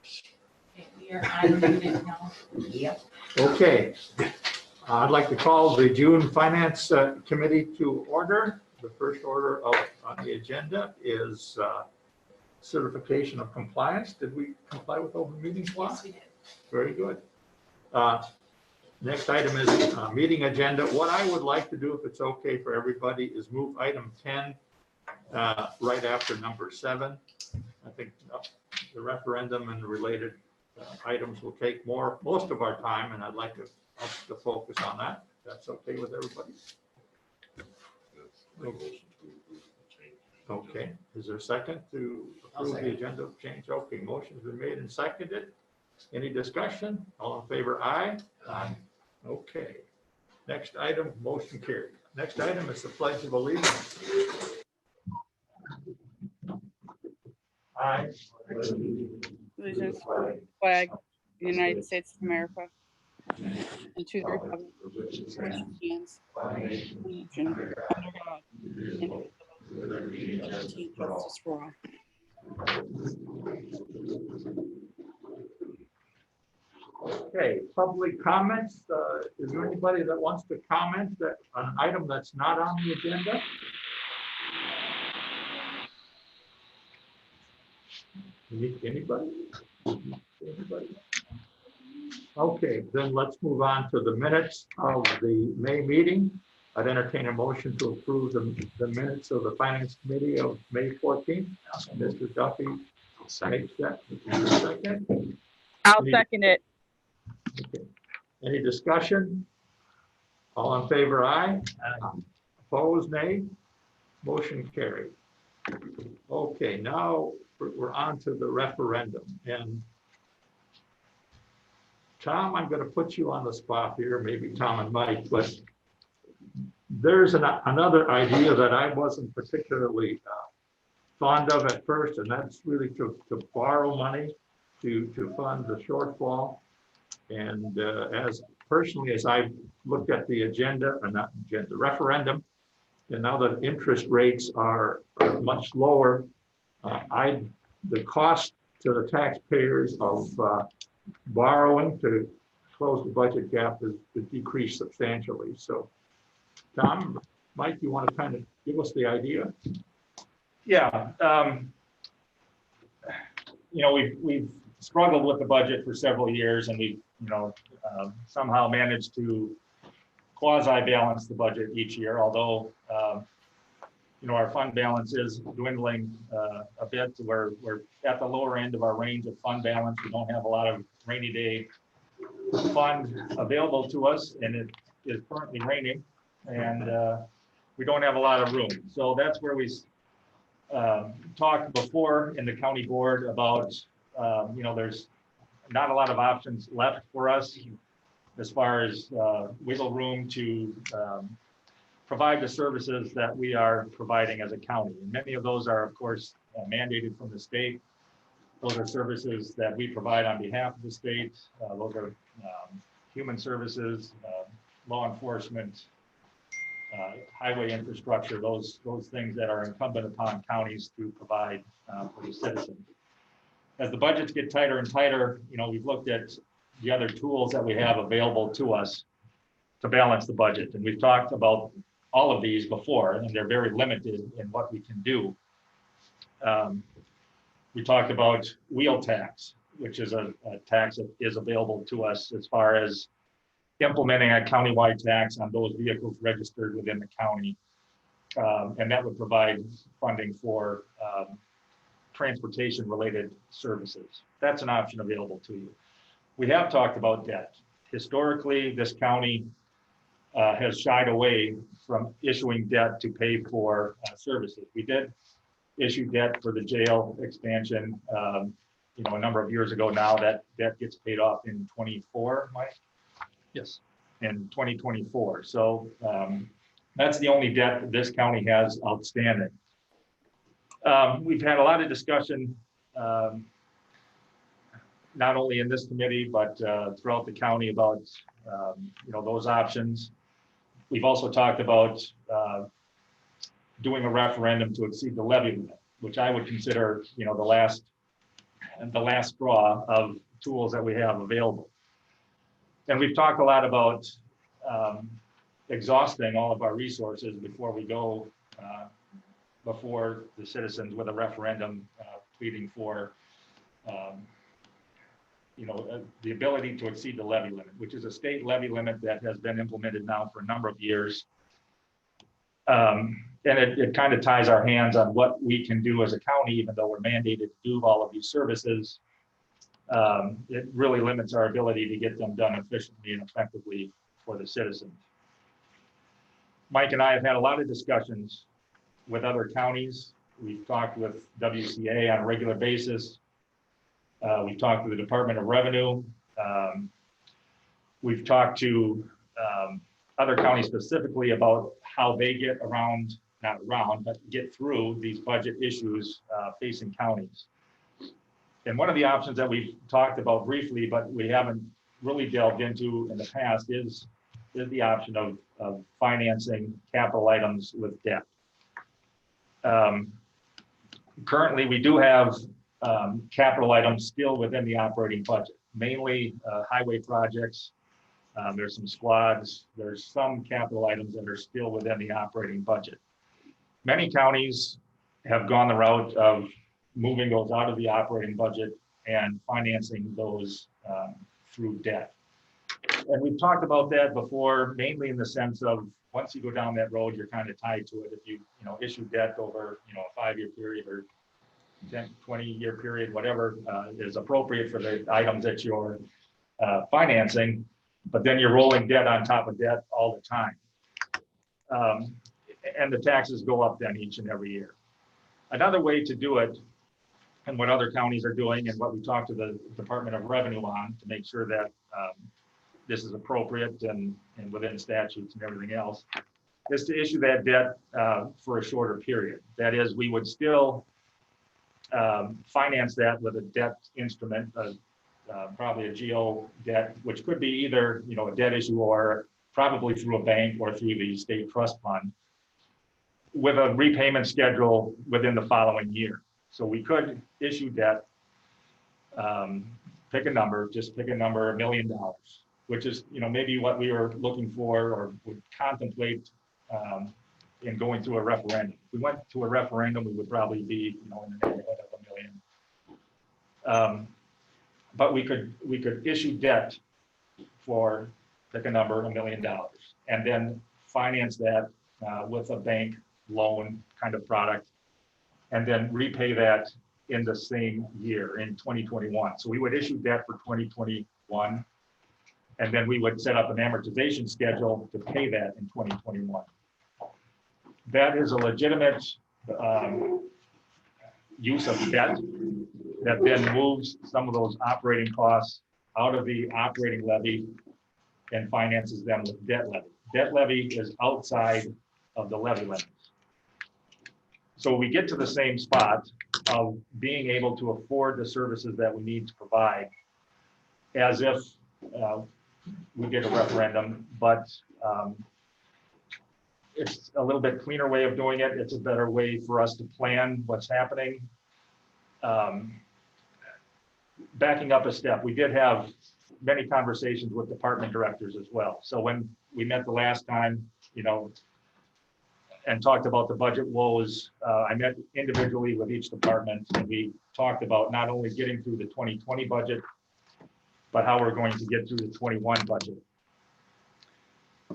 Okay, we are on unit now. Yep. Okay, I'd like to call the June Finance Committee to order. The first order on the agenda is certification of compliance. Did we comply with open meetings law? Yes, we did. Very good. Next item is meeting agenda. What I would like to do, if it's okay for everybody, is move item 10 right after number 7. I think the referendum and the related items will take most of our time, and I'd like us to focus on that. That's okay with everybody? Okay, is there a second to approve the agenda change? Okay, motion's been made and seconded. Any discussion? All in favor, aye? Aye. Okay. Next item, motion carried. Next item is the Pledge of Allegiance. Aye. Allegiance to the flag, of the United States of America, and to the republic for which it stands, one nation, under God, indivisible, with liberty and justice for all. Okay, public comments. Is there anybody that wants to comment on an item that's not on the agenda? Anybody? Anybody? Okay, then let's move on to the minutes of the May meeting. I'd entertain a motion to approve the minutes of the Finance Committee of May 14th. Mr. Duffy makes that. Second. I'll second it. Okay. Any discussion? All in favor, aye. Opposed, nay. Motion carried. Okay, now we're on to the referendum. And Tom, I'm going to put you on the spot here, maybe Tom and Mike, but there's another idea that I wasn't particularly fond of at first, and that's really to borrow money to fund the shortfall. And as personally as I've looked at the referendum, and now that interest rates are much lower, the cost to the taxpayers of borrowing to close the budget gap is decreased substantially. So, Tom, Mike, you want to kind of give us the idea? Yeah, we've struggled with the budget for several years, and we've somehow managed to quasi-balance the budget each year, although our fund balance is dwindling a bit to where we're at the lower end of our range of fund balance. We don't have a lot of rainy day fund available to us, and it is currently raining, and we don't have a lot of room. So that's where we talked before in the county board about, there's not a lot of options left for us as far as wiggle room to provide the services that we are providing as a county. And many of those are, of course, mandated from the state. Those are services that we provide on behalf of the state. Those are human services, law enforcement, highway infrastructure, those things that are incumbent upon counties to provide for the citizens. As the budgets get tighter and tighter, we've looked at the other tools that we have available to us to balance the budget. And we've talked about all of these before, and they're very limited in what we can do. We talked about wheel tax, which is a tax that is available to us as far as implementing a countywide tax on those vehicles registered within the county. And that would provide funding for transportation related services. That's an option available to you. We have talked about debt. Historically, this county has shied away from issuing debt to pay for services. We did issue debt for the jail expansion, a number of years ago now. That debt gets paid off in 24, Mike? Yes, in 2024. So that's the only debt that this county has outstanding. We've had a lot of discussion, not only in this committee, but throughout the county about, those options. We've also talked about doing a referendum to exceed the levy limit, which I would consider, the last the last straw of tools that we have available. And we've talked a lot about exhausting all of our resources before we go before the citizens with a referendum pleading for the ability to exceed the levy limit, which is a state levy limit that has been implemented now for a number of years. And it kind of ties our hands on what we can do as a county, even though we're mandated to do all of these services. It really limits our ability to get them done efficiently and effectively for the citizens. Mike and I have had a lot of discussions with other counties. We've talked with WCA on a regular basis. We've talked to the Department of Revenue. We've talked to other counties specifically about how they get get through these budget issues facing counties. And one of the options that we've talked about briefly, but we haven't really delved into in the past is the option of financing capital items with debt. Currently, we do have capital items still within the operating budget, mainly highway projects. There's some squads, there's some capital items that are still within the operating budget. Many counties have gone the route of moving those out of the operating budget and financing those through debt. And we've talked about that before, mainly in the sense of once you go down that road, you're kind of tied to it. If you issue debt over a 5-year period or 10, 20-year period, whatever is appropriate for the items that you're financing, but then you're rolling debt on top of debt all the time. And the taxes go up then each and every year. Another way to do it, and what other counties are doing and what we talked to the Department of Revenue on to make sure that this is appropriate and within statutes and everything else, is to issue that debt for a shorter period. That is, we would still finance that with a debt instrument, probably a GO debt, which could be either a debt issue or probably through a bank or through the state trust fund, with a repayment schedule within the following year. So we could issue debt, pick a number, $1 million, which is maybe what we were looking for or would contemplate in going through a referendum. If we went to a referendum, we would probably be in the neighborhood of $1 million. But we could issue debt for, pick a number, $1 million, and then finance that with a bank loan kind of product, and then repay that in the same year in 2021. So we would issue debt for 2021, and then we would set up an amortization schedule to pay that in 2021. That is a legitimate use of debt that then moves some of those operating costs out of the operating levy and finances them with debt levy. Debt levy is outside of the levy limits. So we get to the same spot of being able to afford the services that we need to provide as if we did a referendum, but it's a little bit cleaner way of doing it. It's a better way for us to plan what's happening. Backing up a step, we did have many conversations with department directors as well. So when we met the last time, and talked about the budget woes, I met individually with each department, and we talked about not only getting through the 2020 budget, but how we're going to get through the 21 budget.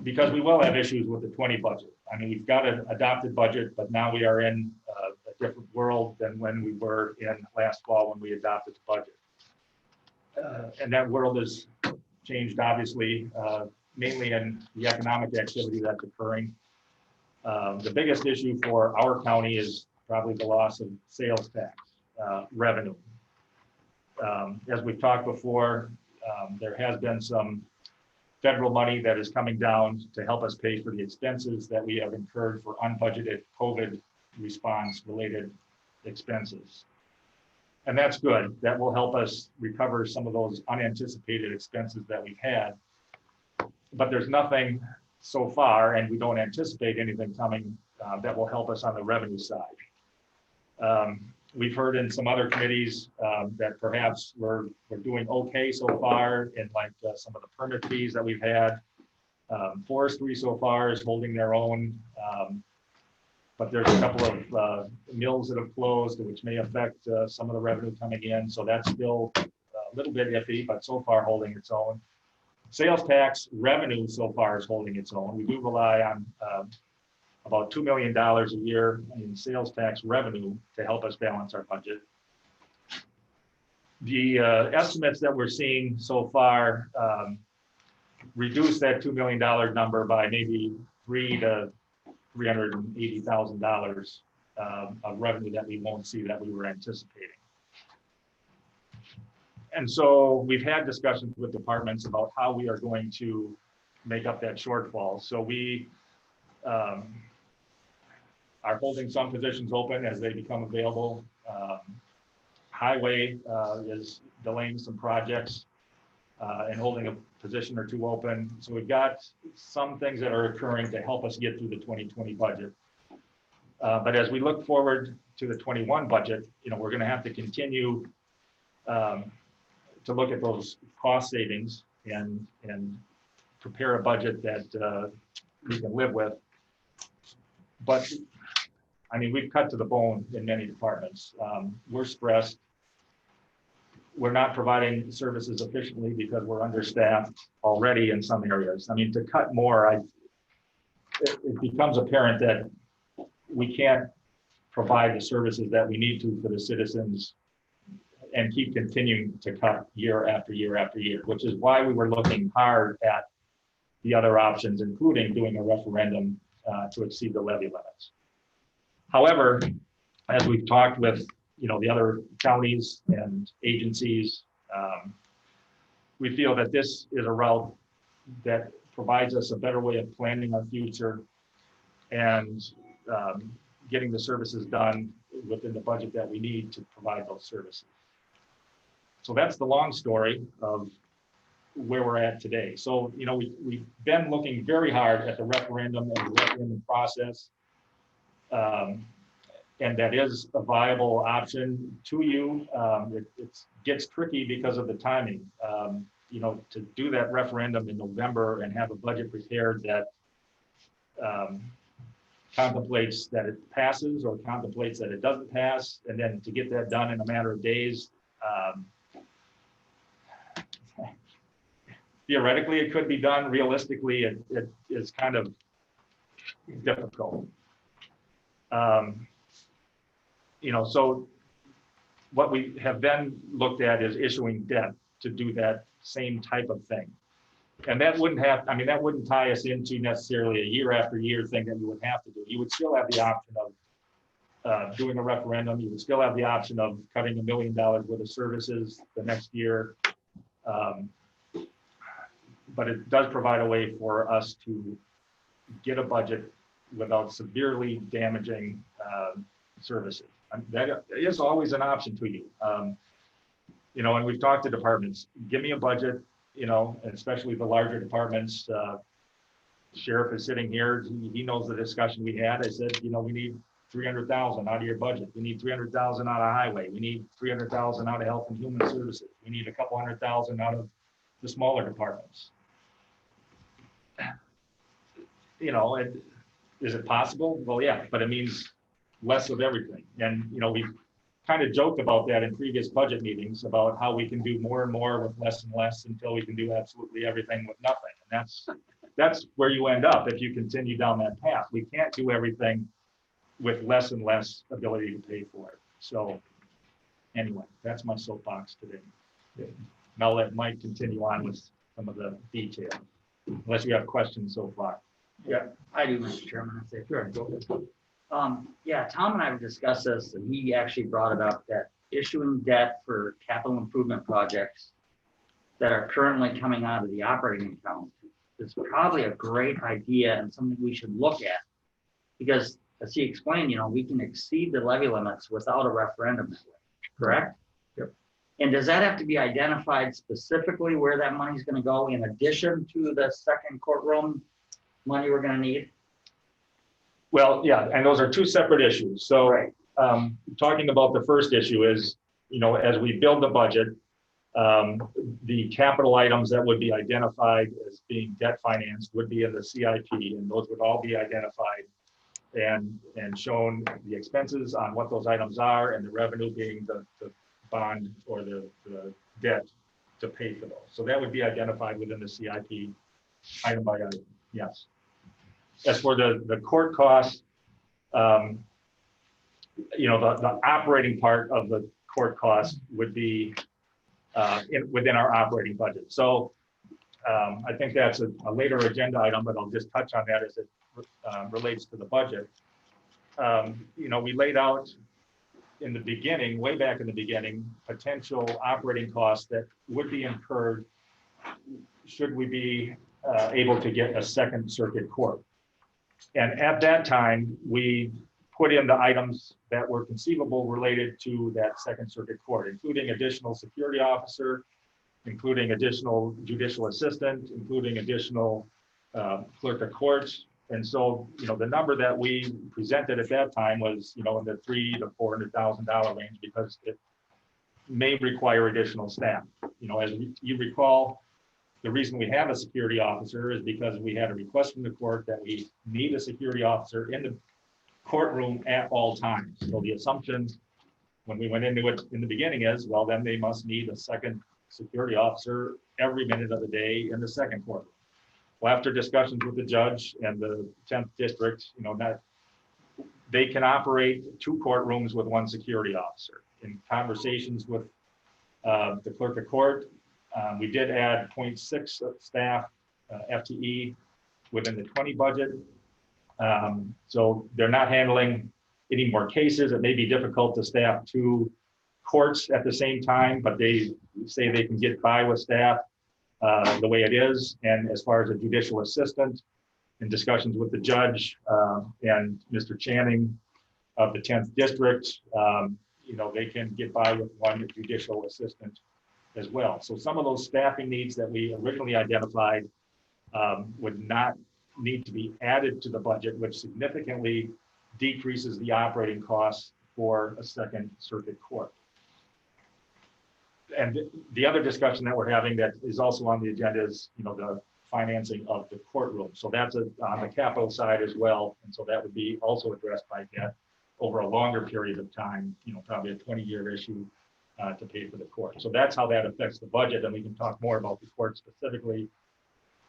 Because we will have issues with the 20 budget. I mean, we've got an adopted budget, but now we are in a different world than when we were in last fall when we adopted the budget. And that world has changed, obviously, mainly in the economic activity that's occurring. The biggest issue for our county is probably the loss of sales tax revenue. As we've talked before, there has been some federal money that is coming down to help us pay for the expenses that we have incurred for unbudgeted COVID response related expenses. And that's good. That will help us recover some of those unanticipated expenses that we've had. But there's nothing so far, and we don't anticipate anything coming that will help us on the revenue side. We've heard in some other committees that perhaps we're doing okay so far in like some of the permit fees that we've had. Forestry so far is holding their own, but there's a couple of mills that have closed, which may affect some of the revenue coming in. So that's still a little bit iffy, but so far holding its own. Sales tax revenue so far is holding its own. We do rely on about $2 million a year in sales tax revenue to help us balance our budget. The estimates that we're seeing so far reduce that $2 million number by maybe $300,000 to $380,000 of revenue that we won't see that we were anticipating. And so we've had discussions with departments about how we are going to make up that shortfall. So we are holding some positions open as they become available. Highway is delaying some projects and holding a position or two open. So we've got some things that are occurring to help us get through the 2020 budget. But as we look forward to the 21 budget, we're going to have to continue to look at those cost savings and prepare a budget that we can live with. But I mean, we've cut to the bone in many departments. We're stressed. We're not providing services efficiently because we're understaffed already in some areas. I mean, to cut more, it becomes apparent that we can't provide the services that we need to for the citizens and keep continuing to cut year after year after year, which is why we were looking hard at the other options, including doing a referendum to exceed the levy limits. However, as we've talked with the other counties and agencies, we feel that this is a route that provides us a better way of planning our future and getting the services done within the budget that we need to provide those services. So that's the long story of where we're at today. So, we've been looking very hard at the referendum and the referendum process. And that is a viable option to you. It gets tricky because of the timing. To do that referendum in November and have a budget prepared that contemplates that it passes or contemplates that it doesn't pass, and then to get that done in a matter of days. Theoretically, it could be done. Realistically, it is kind of difficult. So what we have then looked at is issuing debt to do that same type of thing. And that wouldn't tie us into necessarily a year after year thing that you would have to do. You would still have the option of doing a referendum. You would still have the option of cutting $1 million worth of services the next year. But it does provide a way for us to get a budget without severely damaging services. That is always an option to you. And we've talked to departments, give me a budget, especially the larger departments. Sheriff is sitting here, he knows the discussion we had. I said, we need 300,000 out of your budget. We need 300,000 out of highway. We need 300,000 out of health and human services. We need a couple 100,000 out of the smaller departments. Is it possible? Well, yeah, but it means less of everything. And, we've kind of joked about that in previous budget meetings about how we can do more and more with less and less until we can do absolutely everything with nothing. And that's where you end up if you continue down that path. We can't do everything with less and less ability to pay for it. So anyway, that's my soapbox today. And I'll let Mike continue on with some of the detail, unless you have questions so far. Yeah, I do, Mr. Chairman. I say, Sure, go ahead. Yeah, Tom and I have discussed this, and he actually brought it up that issuing debt for capital improvement projects that are currently coming out of the operating account is probably a great idea and something we should look at. Because as he explained, we can exceed the levy limits without a referendum, correct? Yep. And does that have to be identified specifically where that money is going to go in addition to the second courtroom money we're going to need? Well, yeah, and those are two separate issues. So Right. talking about the first issue is, as we build the budget, the capital items that would be identified as being debt financed would be in the CIP, and those would all be identified and shown the expenses on what those items are, and the revenue being the bond or the debt to pay for those. So that would be identified within the CIP item by item, yes. As for the court costs, the operating part of the court cost would be within our operating budget. So I think that's a later agenda item, but I'll just touch on that as it relates to the budget. We laid out in the beginning, way back in the beginning, potential operating costs that would be incurred should we be able to get a second circuit court. And at that time, we put in the items that were conceivable related to that second circuit court, including additional security officer, including additional judicial assistant, including additional clerk of courts. And so, the number that we presented at that time was, in the $300,000 to $400,000 range, because it may require additional staff. As you recall, the reason we have a security officer is because we had a request from the court that we need a security officer in the courtroom at all times. So the assumption when we went into it in the beginning is, well, then they must need a second security officer every minute of the day in the second courtroom. Well, after discussions with the judge and the 10th district, they can operate 2 courtrooms with 1 security officer. In conversations with the clerk of court, we did add 0.6 staff FTE within the 20 budget. So they're not handling any more cases. It may be difficult to staff 2 courts at the same time, but they say they can get by with staff the way it is. And as far as a judicial assistant, in discussions with the judge and Mr. Channing of the 10th district, they can get by with 1 judicial assistant as well. So some of those staffing needs that we originally identified would not need to be added to the budget, which significantly decreases the operating costs for a second circuit court. And the other discussion that we're having that is also on the agenda is, the financing of the courtroom. So that's on the capital side as well. And so that would be also addressed by debt over a longer period of time, probably a 20-year issue to pay for the court. So that's how that affects the budget. And we can talk more about the court specifically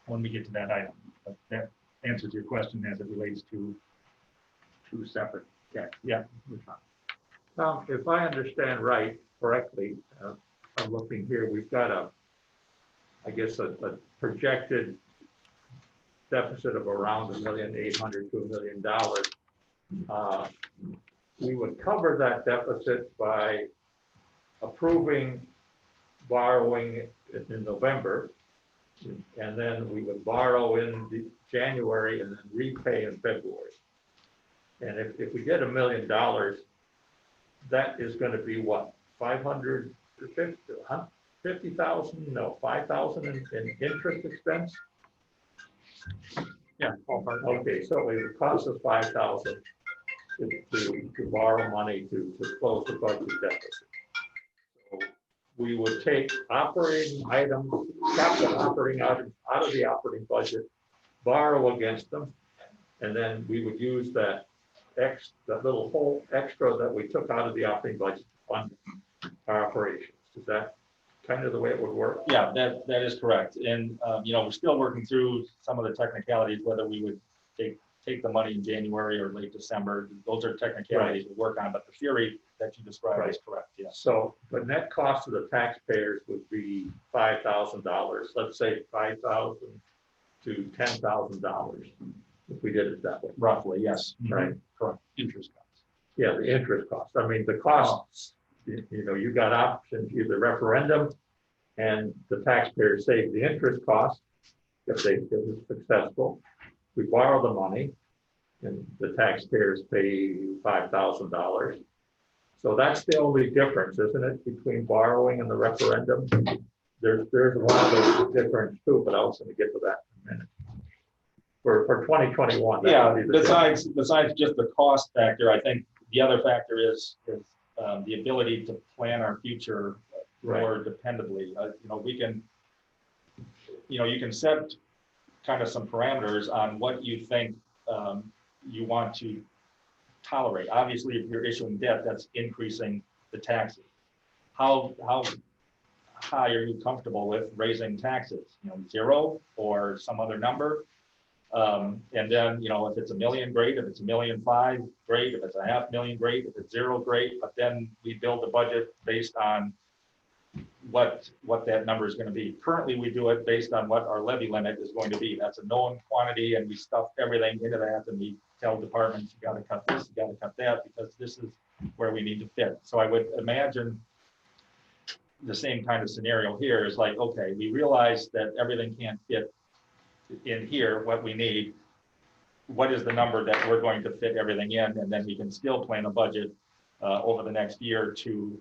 when we get to that item. But that answers your question as it relates to 2 separate debts. Yeah. Tom, if I understand correctly, I'm looking here, we've got a projected deficit of around $1,800,000 to $1 million. We would cover that deficit by approving borrowing in November, and then we would borrow in January and then repay in February. And if we get $1 million, that is going to be what, 550,000? No, 5,000 in interest expense. Yeah. Okay, so it would cost us 5,000 to borrow money to close the budget deficit. So we would take operating items, capital operating items out of the operating budget, borrow against them, and then we would use that little whole extra that we took out of the operating budget to fund our operations. Is that kind of the way it would work? Yeah, that is correct. And, we're still working through some of the technicalities, whether we would take the money in January or late December. Those are technicalities we work on, but the theory that you described is correct, yes. So the net cost of the taxpayers would be $5,000. Let's say $5,000 to $10,000 if we did it that way. Roughly, yes. Right. Correct. Interest costs. Yeah, the interest cost. I mean, the costs, you got options, either referendum and the taxpayers save the interest cost if it's successful. We borrow the money and the taxpayers pay $5,000. So that's the only difference, isn't it, between borrowing and the referendum? There's a lot of difference too, but I was going to get to that in a minute. For 2021. Yeah, besides just the cost factor, I think The other factor is the ability to plan our future more dependably. We can, you can set kind of some parameters on what you think you want to tolerate. Obviously, if you're issuing debt, that's increasing the taxes. How high are you comfortable with raising taxes? 0 or some other number? And then, if it's $1 million, great. If it's $1.5 million, great. If it's $500,000, great. If it's 0, great. But then we build a budget based on what that number is going to be. Currently, we do it based on what our levy limit is going to be. That's a known quantity, and we stuff everything into that, and we tell departments, you got to cut this, you got to cut that, because this is where we need to fit. So I would imagine the same kind of scenario here is like, okay, we realize that everything can't fit in here, what we need. What is the number that we're going to fit everything in? And then we can still plan a budget over the next year to,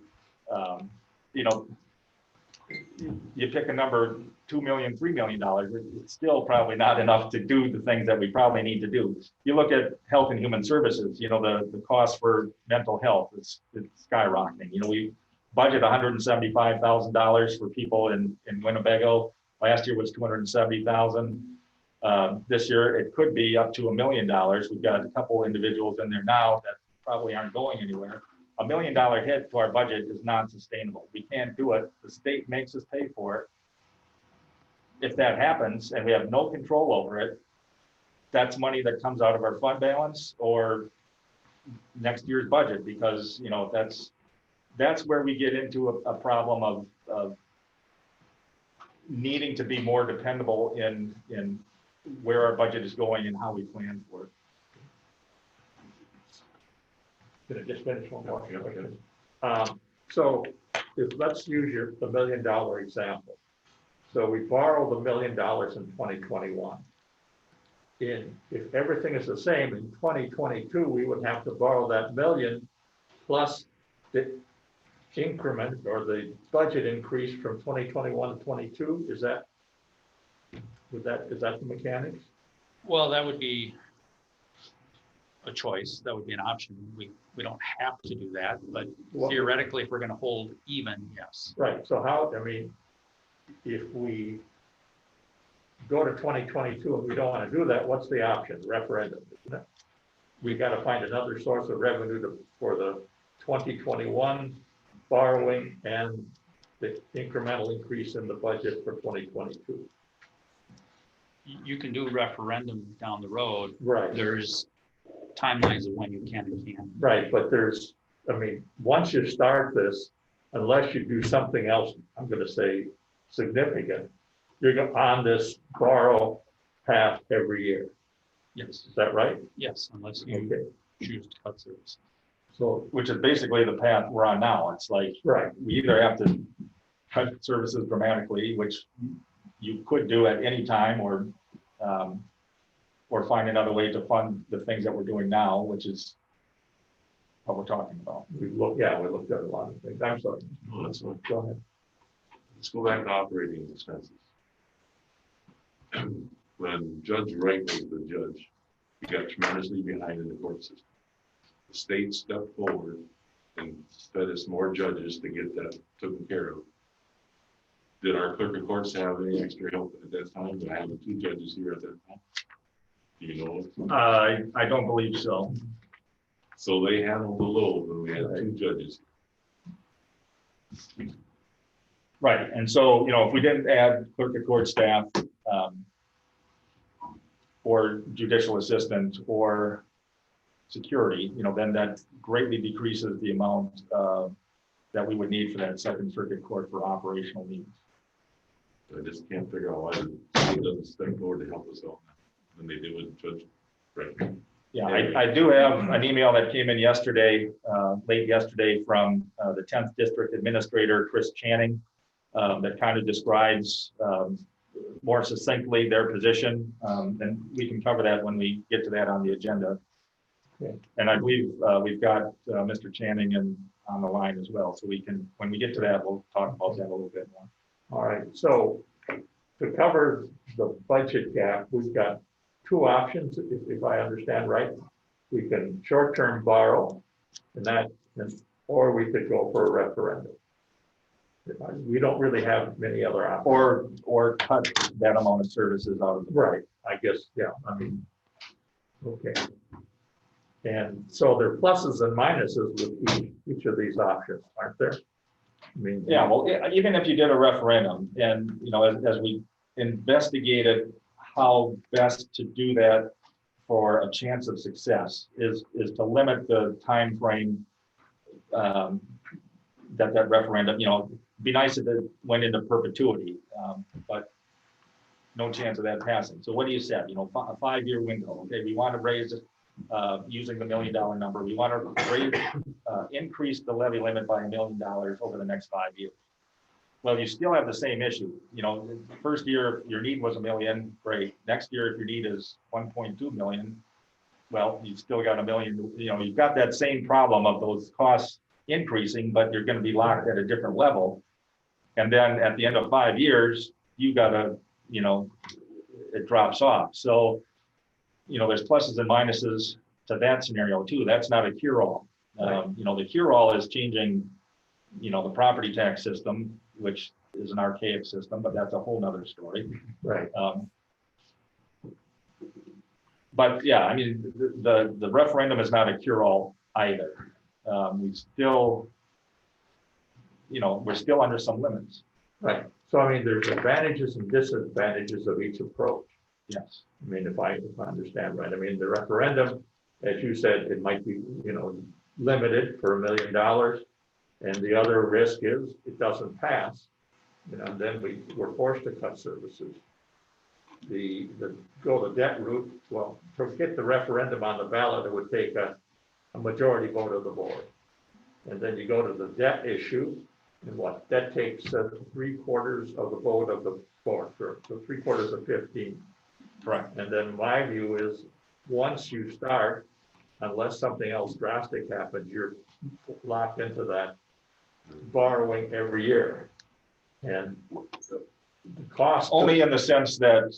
you pick a number, $2 million, $3 million, it's still probably not enough to do the things that we probably need to do. You look at health and human services, the cost for mental health is skyrocketing. We budget $175,000 for people in Winnebago. Last year was $270,000. This year it could be up to $1 million. We've got a couple individuals in there now that probably aren't going anywhere. $1 million hit to our budget is non-sustainable. We can't do it. The state makes us pay for it. If that happens and we have no control over it, that's money that comes out of our fund balance or next year's budget, because that's where we get into a problem of needing to be more dependable in where our budget is going and how we plan for it. Can I just finish one more? So let's use the $1 million example. So we borrowed $1 million in 2021. If everything is the same in 2022, we would have to borrow that $1 million plus the increment or the budget increase from 2021 to 22. Is that the mechanics? Well, that would be a choice. That would be an option. We don't have to do that, but theoretically, if we're going to hold even, yes. Right. So if we go to 2022 and we don't want to do that, what's the option? Referendum. We got to find another source of revenue for the 2021 borrowing and the incremental increase in the budget for 2022. You can do referendum down the road. Right. There's timelines of when you can and can't. Right, but once you start this, unless you do something else, I'm going to say significant, you're on this borrow path every year. Yes. Is that right? Yes, unless you Okay. choose to cut services. So, Which is basically the path we're on now. It's like, right, we either have to cut services dramatically, which you could do at any time, or find another way to fund the things that we're doing now, which is what we're talking about. we looked at a lot of things. I'm sorry. No, that's fine. Go ahead. Let's go back to operating expenses. When Judge Wright was the judge, he got tremendously behind in the court system. The state stepped forward and fed us more judges to get that taken care of. Did our clerk of courts have any extra help at that time? Did I have 2 judges here at that time? Do you know? I don't believe so. So they handled the load when we had 2 judges. Right, and so, if we didn't add clerk of court staff, or judicial assistant or security, then that greatly decreases the amount that we would need for that Second Circuit Court for operational needs. I just can't figure out why the state doesn't step forward to help us out when they did with Judge Wright. Yeah, I do have an email that came in yesterday, late yesterday, from the 10th District Administrator, Chris Channing, that kind of describes more succinctly their position, and we can cover that when we get to that on the agenda. Okay. And I believe we've got Mr. Channing on the line as well, so we can, when we get to that, we'll talk about that a little bit more. All right, so to cover the budget gap, we've got 2 options, if I understand right. We can short-term borrow And or we could go for a referendum. We don't really have many other options. Or cut that amount of services out of the. Right, I guess, yeah, I mean, okay. And so there are pluses and minuses with each of these options, aren't there? I mean. Yeah, well, even if you did a referendum and, you know, as we investigated how best to do that for a chance of success is to limit the time frame that referendum, you know, be nice if it went into perpetuity, but no chance of that passing. So what do you say? You know, a 5-year window. Okay, we want to raise using the $1 million number. We want to increase the levy limit by $1 million over the next 5 years. Well, you still have the same issue. You know, the first year your need was $1 million, great. Next year, if your need is 1.2 million, well, you've still got $1 million. You know, you've got that same problem of those costs increasing, but you're going to be locked at a different level. And then at the end of 5 years, you got to, you know, it drops off. So, you know, there's pluses and minuses to that scenario too. That's not a cure-all. You know, the cure-all is changing, you know, the property tax system, which is an archaic system, but that's a whole nother story. Right. But yeah, I mean, the referendum is not a cure-all either. We still, you know, we're still under some limits. Right. So I mean, there's advantages and disadvantages of each approach. Yes. I mean, if I understand right, I mean, the referendum, as you said, it might be, you know, limited for $1 million. And the other risk is it doesn't pass, you know, and then we're forced to cut services. The go the debt route, well, to get the referendum on the ballot, it would take a majority vote of the board. And then you go to the debt issue, and what, that takes 3/4 of the vote of the board, so 3/4 of 15. Correct. And then my view is, once you start, unless something else drastic happens, you're locked into that borrowing every year. And the cost. Only in the sense that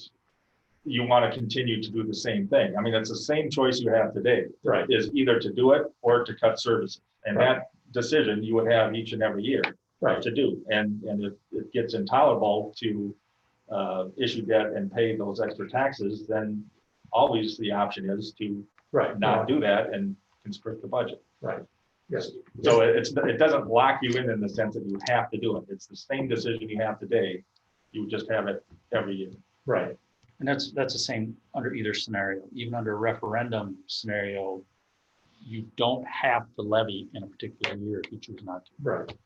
you want to continue to do the same thing. I mean, it's the same choice you have today. Right. Is either to do it or to cut services. And Right. that decision you would have each and every year Right. to do. And if it gets intolerable to issue debt and pay those extra taxes, then always the option is to Right. not do that and constrict the budget. Right. Yes. So it doesn't lock you in the sense that you have to do it. It's the same decision you have today. You just have it every year. Right. And that's the same under either scenario. Even under a referendum scenario, you don't have to levy in a particular year if you choose not to. Right.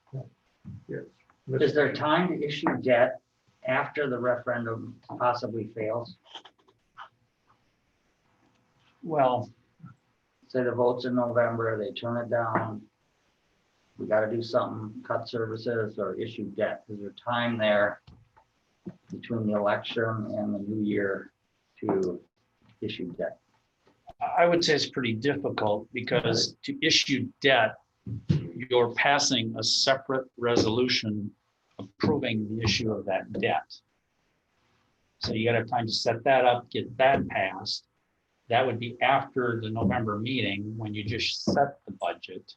Yes. Is there time to issue debt after the referendum possibly fails? Well, Say the vote's in November, they turn it down. We got to do something, cut services or issue debt. Is there time there between the election and the new year to issue debt? I would say it's pretty difficult because to issue debt, you're passing a separate resolution approving the issue of that debt. So you gotta have time to set that up, get that passed. That would be after the November meeting when you just set the budget.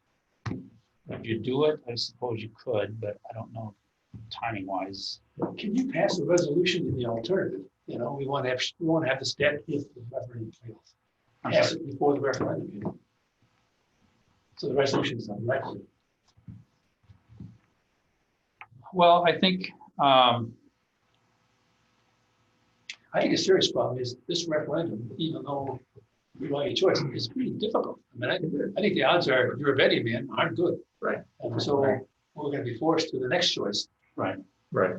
If you do it, I suppose you could, but I don't know timing wise. Can you pass a resolution in the alternative? You know, we want to have this debt if the referendum fails. I'm Pass sorry. it before the referendum. You know? So the resolution is on record. Well, I think, I think a serious problem is this referendum, even though we don't have a choice, is pretty difficult. I mean, I think the odds are, if you're a betting man, aren't good. Right. And so we're going to be forced to the next choice. right. Right.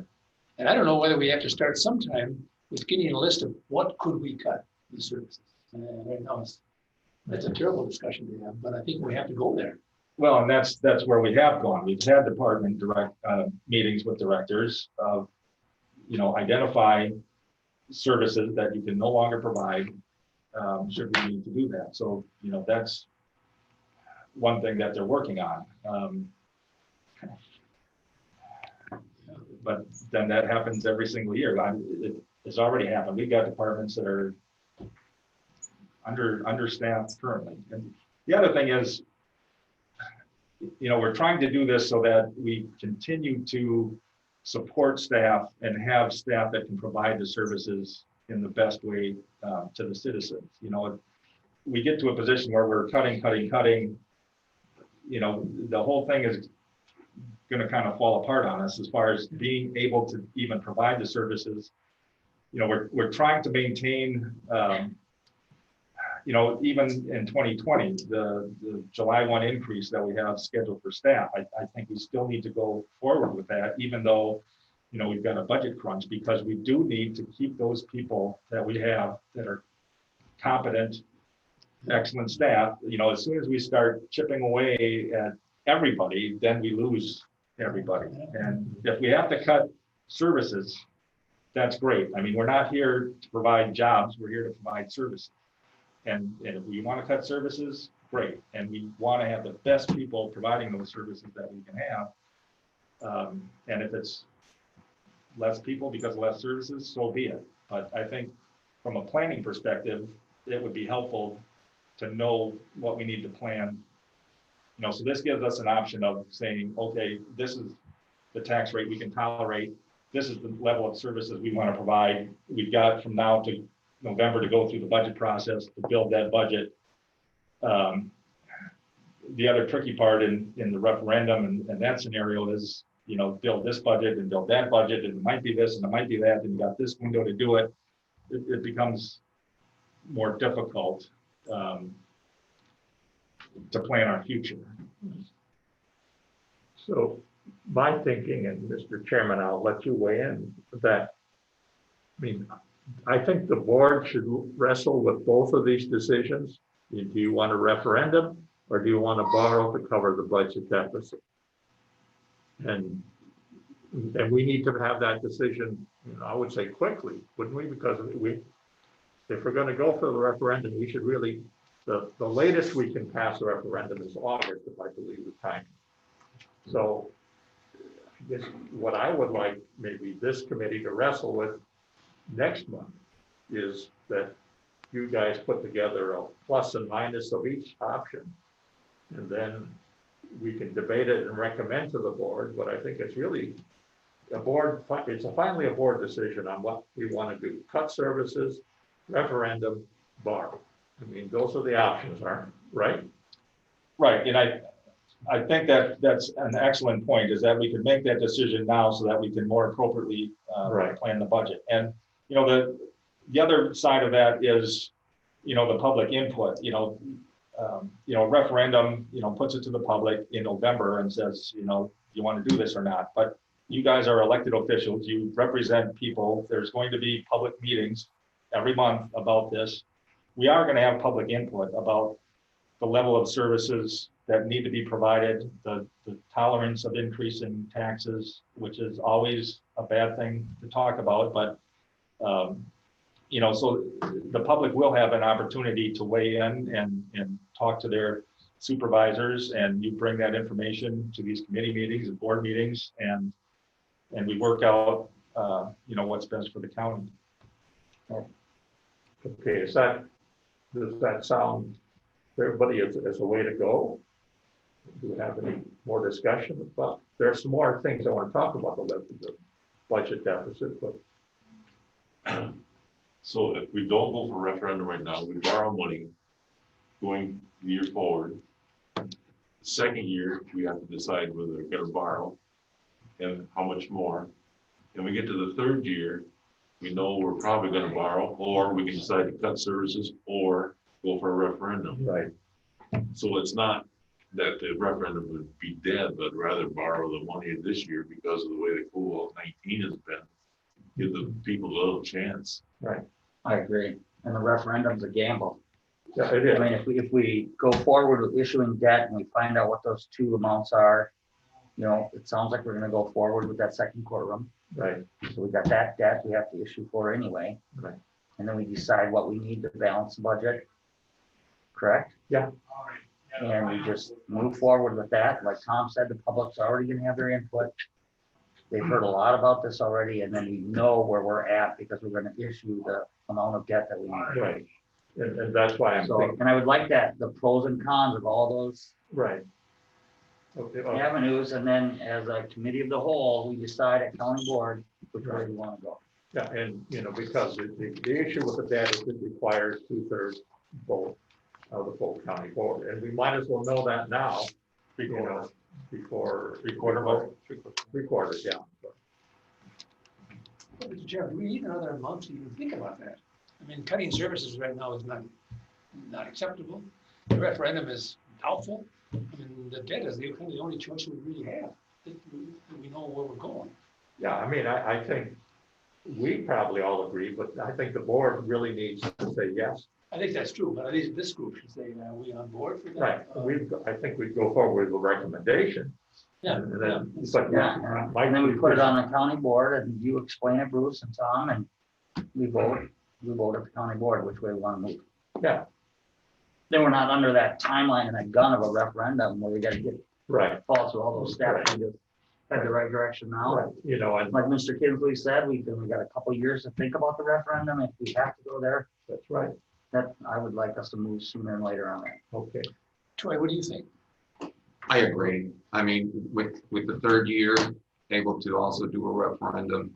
And I don't know whether we have to start sometime with getting a list of what could we cut in services. And right now, that's a terrible discussion to have, but I think we have to go there. Well, and that's where we have gone. We've had department meetings with directors of, you know, identify services that you can no longer provide, should we need to do that. So, you know, that's one thing that they're working on. But then that happens every single year. It's already happened. We've got departments that are understaffed currently. And the other thing is, we're trying to do this so that we continue to support staff and have staff that can provide the services in the best way to the citizens. We get to a position where we're cutting, the whole thing is going to kind of fall apart on us as far as being able to even provide the services. We're trying to maintain, even in 2020, the July 1 increase that we have scheduled for staff, I think we still need to go forward with that, even though, we've got a budget crunch, because we do need to keep those people that we have that are competent, excellent staff. As soon as we start chipping away at everybody, then we lose everybody. And if we have to cut services, that's great. I mean, we're not here to provide jobs, we're here to provide services. And if we want to cut services, great. And we want to have the best people providing those services that we can have. And if it's less people because of less services, so be it. But I think from a planning perspective, it would be helpful to know what we need to plan. So this gives us an option of saying, okay, this is the tax rate we can tolerate. This is the level of services we want to provide. We've got from now to November to go through the budget process to build that budget. The other tricky part in the referendum and that scenario is, build this budget and build that budget, and it might be this and it might be that, and you got this window to do it. It becomes more difficult to plan our future. So my thinking, and Mr. Chairman, I'll let you weigh in, that, I think the board should wrestle with both of these decisions. Do you want a referendum, or do you want to borrow to cover the budget deficit? And we need to have that decision, I would say quickly, wouldn't we? Because if we're going to go for the referendum, we should really, the latest we can pass a referendum is August, if I believe the time. So I guess what I would like maybe this committee to wrestle with next month is that you guys put together a plus and minus of each option, and then we can debate it and recommend to the board. But I think it's really finally a board decision on what we want to do: cut services, referendum, borrow. Those are the options, aren't right? Right, and I think that's an excellent point, is that we can make that decision now so that we can more appropriately plan the budget. And the other side of that is the public input. Referendum puts it to the public in November and says, you want to do this or not. But you guys are elected officials, you represent people. There's going to be public meetings every month about this. We are going to have public input about the level of services that need to be provided, the tolerance of increasing taxes, which is always a bad thing to talk about, but so the public will have an opportunity to weigh in and talk to their supervisors, and you bring that information to these committee meetings and board meetings, and we work out what's best for the county. Okay, does that sound to everybody as a way to go? Do we have any more discussion about? There are some more things I want to talk about the budget deficit, but. So if we don't go for referendum right now, we borrow money going the year forward. The second year, we have to decide whether we're going to borrow and how much more. And we get to the third year, we know we're probably going to borrow, or we can decide to cut services or go for a referendum. Right. So it's not that the referendum would be dead, but rather borrow the money this year because of the way the COVID-19 has been. Give the people a little chance. Right. I agree. And the referendum's a gamble. Yeah, it is. If we go forward with issuing debt and we find out what those two amounts are, it sounds like we're going to go forward with that second courtroom. Right. So we got that debt we have to issue for anyway. Right. And then we decide what we need to balance the budget. Correct? Yeah. And we just move forward with that. Like Tom said, the public's already going to have their input. They've heard a lot about this already, and then we know where we're at because we're going to issue the amount of debt that we need. Right. And that's why I'm So, thinking. and I would like that, the pros and cons of all those Right. Okay, avenues, and then as a committee of the whole, we decide at county board which way we want to go. yeah, and, because the issue with the debt is it requires 2/3 vote of the full county board, and we might as well know that now, before. Three-quarter vote. 3/4, yeah. But Mr. Chair, do we need another month to even think about that? I mean, cutting services right now is not acceptable. The referendum is doubtful. I mean, the debt is kind of the only choice we really have. That we know where we're going. Yeah, I mean, I think we probably all agree, but I think the board really needs to say yes. I think that's true, but at least this group should say, are we on board for that? Right, I think we'd go forward with a recommendation. Yeah, And yeah. then, but Yeah, and then we put it on the county board, and you explain it, Bruce and Tom, and we vote at the county board which way we want to move. Yeah, Then we're not under that timeline and that gun of a referendum where we gotta right, follow through all those steps. We just head the right direction now. right, and Like Mr. Kinsley said, we got a couple years to think about the referendum. If we have to go there, that's right, that I would like us to move sooner than later on that. okay. Troy, what do you think? I agree. I mean, with the third year, able to also do a referendum.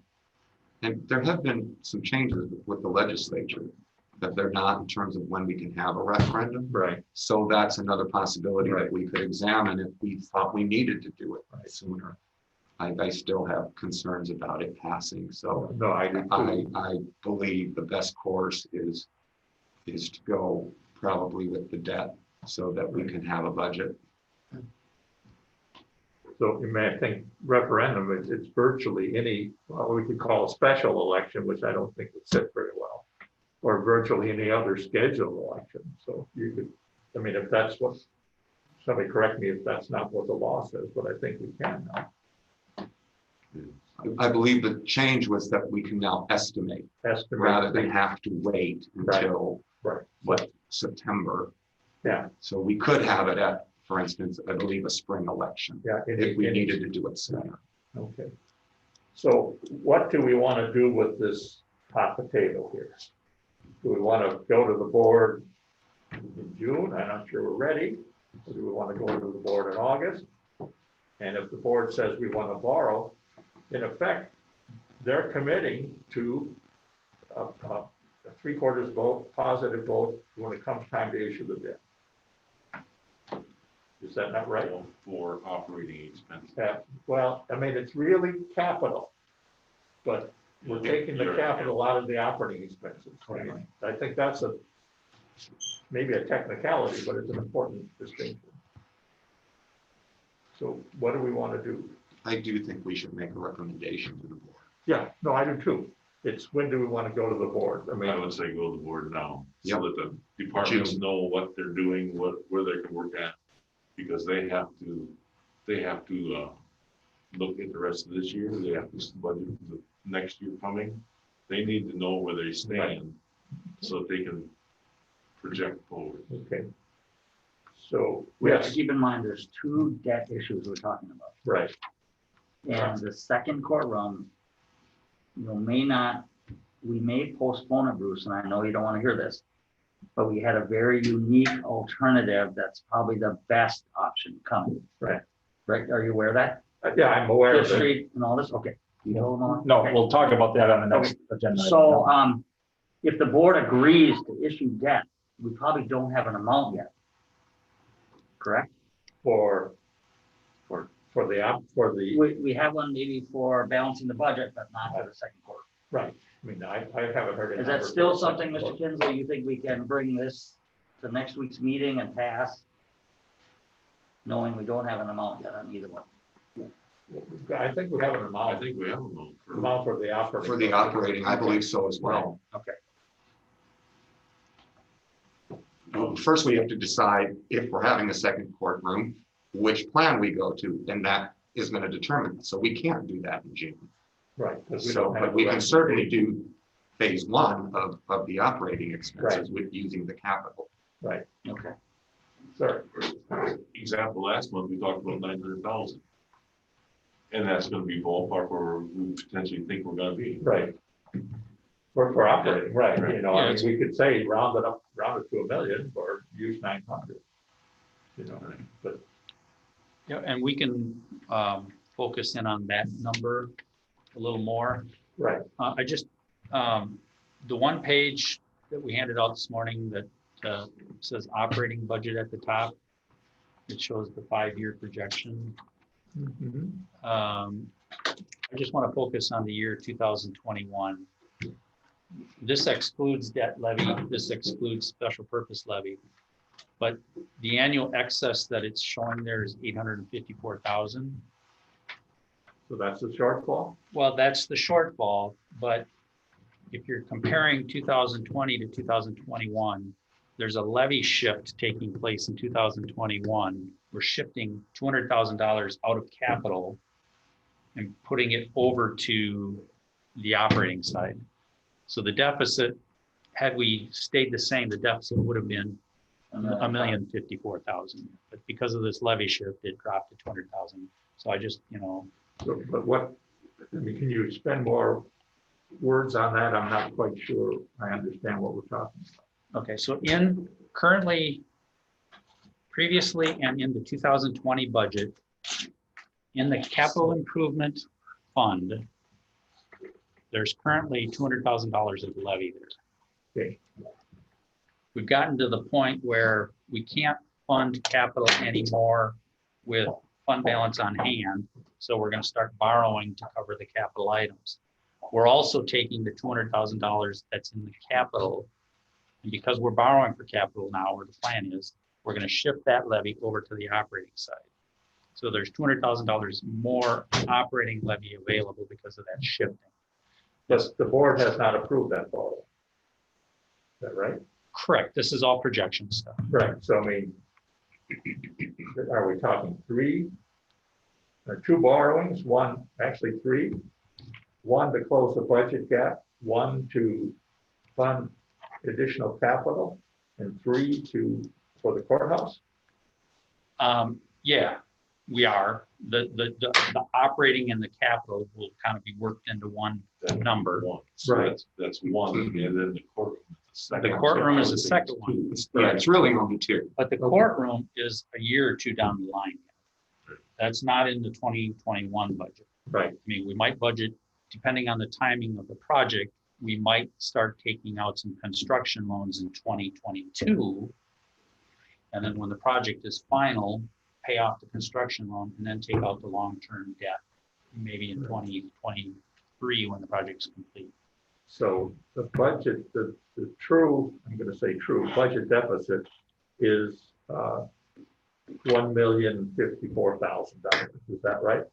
And there have been some changes with the legislature, that they're not in terms of when we can have a referendum. Right, So that's another possibility Right. that we could examine if we thought we needed to do it sooner. I still have concerns about it passing, so no, I do too. I believe the best course is to go probably with the debt so that we can have a budget. So you may think referendum, it's virtually any, what we could call a special election, which I don't think would sit very well. Or virtually any other scheduled election. So you could, I mean, if that's what, somebody correct me if that's not what the law says, but I think we can now. I believe the change was that we can now estimate Estimate. rather than have to wait Right. until Right, September. yeah, So we could have it at, for instance, I believe a spring election yeah. if we needed to do it sooner. Okay. So what do we want to do with this hot potato here? Do we want to go to the board in June? I'm not sure we're ready. Or do we want to go to the board in August? And if the board says we want to borrow, in effect, they're committing to a 3/4 vote, positive vote when it comes time to issue the debt. Is that not right? For operating expenses. Yeah, well, I mean, it's really capital, but we're taking the capital out of the operating expenses. I think that's maybe a technicality, but it's an important distinction. So what do we want to do? I do think we should make a recommendation to the board. Yeah, no, I do too. It's when do we want to go to the board? I I mean, would say go to the board now, Yep. so that the departments know what they're doing, where they can work at. Because they have to look at the rest of this year, they have to budget for the next year coming. They need to know where they stand, so that they can project forward. okay. So, We have to yes, keep in mind, there's two debt issues we're talking about. right, And the second courtroom, we may postpone it, Bruce, and I know you don't want to hear this, but we had a very unique alternative that's probably the best option coming. Right. Right, are you aware of that? yeah, I'm aware Fifth of it. Street and all this, okay. You know, Lauren? No, Okay. we'll talk about that on the next agenda. So, if the board agrees to issue debt, we probably don't have an amount yet. Correct? For the, We have one maybe for balancing the budget, but not for the second quarter. right, I mean, I haven't heard it. Is that still something, Mr. Kinsley, you think we can bring this to next week's meeting and pass? Knowing we don't have an amount yet on either one. I think we have an I amount, think we have a vote for. for the operating. For the operating, I believe so as well. Okay. First, we have to decide if we're having a second courtroom, which plan we go to, and that is going to determine. So we can't do that in June. Right. 'cause we So, don't have but we the can certainly do phase one of the operating expenses Right. with using the capital. Right, Okay. sir, For example, last month, we talked about 900,000. And that's gonna be ballpark where we potentially think we're gonna be. right. For operating, right, Right. I mean, we could say round it to $1 million or use 900. But Yeah, and we can focus in on that number a little more. Right. I just, the one page that we handed out this morning that says operating budget at the top, it shows the 5-year projection. Mhm. I just want to focus on the year 2021. This excludes debt levy, this excludes special purpose levy. But the annual excess that it's showing there is 854,000. So that's the shortfall? Well, that's the shortfall, but if you're comparing 2020 to 2021, there's a levy shift taking place in 2021. We're shifting $200,000 out of capital and putting it over to the operating side. So the deficit, had we stayed the same, the deficit would have been $1,054,000. But because of this levy shift, it dropped to 200,000. So I just, So, but what, I mean, can you spend more words on that? I'm not quite sure I understand what we're talking about. okay, so previously and in the 2020 budget, in the capital improvement fund, there's currently $200,000 of levy there. Okay. We've gotten to the point where we can't fund capital anymore with fund balance on hand. So we're going to start borrowing to cover the capital items. We're also taking the $200,000 that's in the capital. And because we're borrowing for capital now, where the plan is, we're going to shift that levy over to the operating side. So there's $200,000 more operating levy available because of that shifting. But the board has not approved that borrow. Is that right? Correct. This is all projection stuff. Right. So I mean, are we talking 3 or 2 borrowings? One, actually 3. 1 to close the budget gap, 1 to fund additional capital, and 3 for the courthouse? Yeah, we are. The operating and the capital will kind of be worked into one number. One. So Right. That's one, and then the courtroom is the second. The courtroom is the second one. Yeah, it's really only 2. But the courtroom is a year or 2 down the line. That's not in the 2021 budget. Right. I mean, we might budget, depending on the timing of the project, we might start taking out some construction loans in 2022. And then when the project is final, pay off the construction loan and then take out the long-term debt, maybe in 2023 when the project's complete. So the budget, the true, I'm going to say true budget deficit is $1,054,000. Is that right?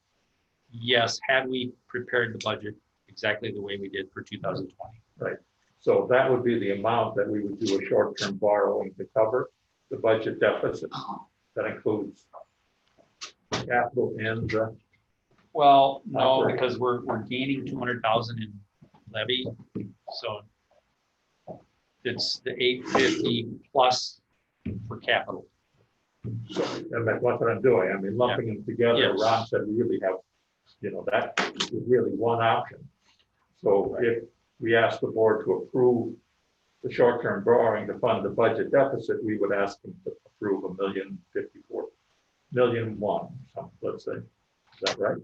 Yes, had we prepared the budget exactly the way we did for 2020. Right. So that would be the amount that we would do a short-term borrowing to cover the budget deficit. That includes capital and Well, no, because we're gaining 200,000 in levy, so it's the 850 plus for capital. and that's what I'm doing. I mean, lumping them together. Yes. Ron said we really have, that is really one option. So if we ask the board to approve the short-term borrowing to fund the budget deficit, we would ask them to approve $1,054,000,001, let's say. Is that right?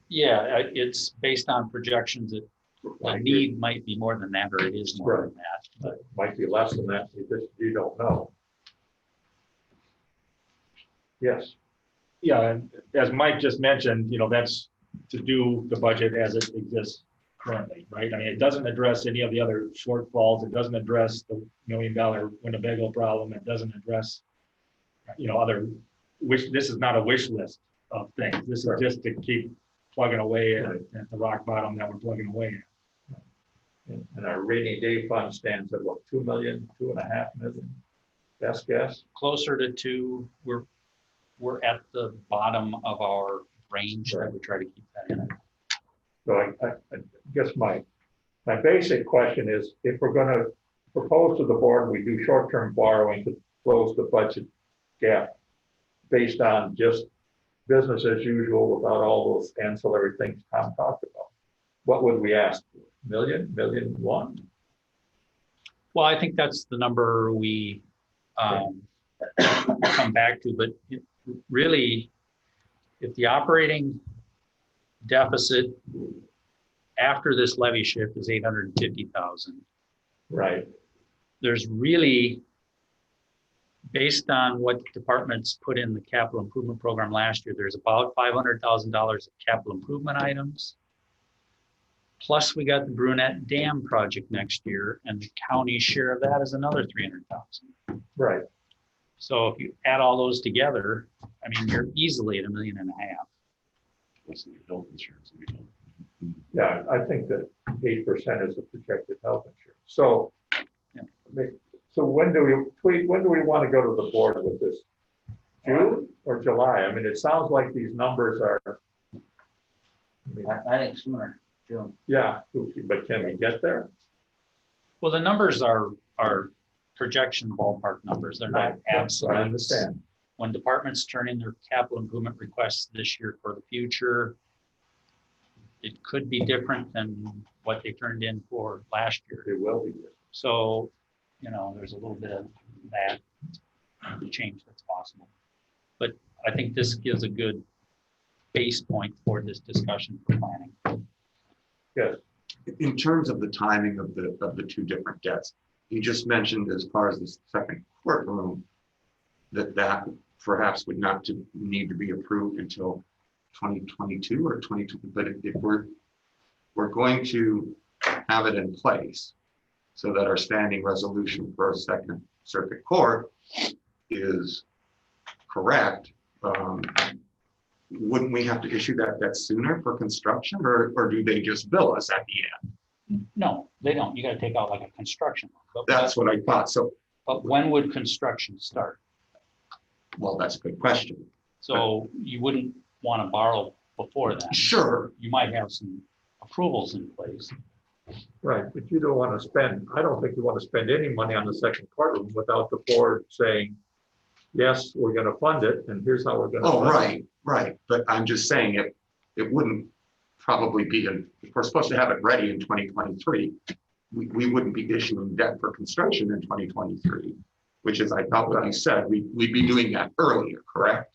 Yeah, it's based on projections that the need might be more than that, or it is more than that. But Might be less than that, you don't know. Yes, Yeah, and as Mike just mentioned, that's to do the budget as it exists currently, right? I mean, it doesn't address any of the other shortfalls. It doesn't address the $1 million Winnebago problem. It doesn't address, other this is not a wish list of things. This is just to keep plugging away at the rock bottom that we're plugging away at. and our rainy day fund stands at what, 2 million, 2.5 million? Best guess? closer to 2, we're at the bottom of our range that we try to keep that in. So I guess my basic question is, if we're going to propose to the board, we do short-term borrowing to close the budget gap based on just business as usual without all those ancillary things Tom talked about, what would we ask? $1,000,000,001? Well, I think that's the number we come back to, but really, if the operating deficit after this levy shift is 850,000, Right, there's really, based on what departments put in the capital improvement program last year, there's about $500,000 of capital improvement items. Plus we got the Brunette Dam project next year, and the county share of that is another 300,000. right. So if you add all those together, I mean, you're easily at $1.5 million. Plus the health insurance. we don't. Yeah, I think that 8% is the projected health insurance. So, Yeah. so when do we want to go to the board with this? June or July? I mean, it sounds like these numbers are, I mean, I think sooner, June. yeah, but can we get there? Well, the numbers are projection ballpark numbers. They're not absolute. I understand. When departments turn in their capital improvement requests this year for the future, it could be different than what they turned in for last year. It will be. So, there's a little bit of that change that's possible. But I think this gives a good base point for this discussion for planning. Yes, In terms of the timing of the two different debts, you just mentioned as far as the second courtroom, that perhaps would not need to be approved until 2022 or 22, but if we're going to have it in place so that our standing resolution for a second circuit court is correct, wouldn't we have to issue that debt sooner for construction, or do they just bill us at the end? No, they don't. You got to take out like a construction loan. That's what I thought. So, But when would construction start? well, that's a good question. So you wouldn't want to borrow before that. Sure. You might have some approvals in place. right, but you don't want to spend, I don't think you want to spend any money on the second courtroom without the board saying, yes, we're going to fund it, and here's how we're going to. Oh, right. But I'm just saying it wouldn't probably be, if we're supposed to have it ready in 2023, we wouldn't be issuing debt for construction in 2023, which is, I thought what you said, we'd be doing that earlier, correct?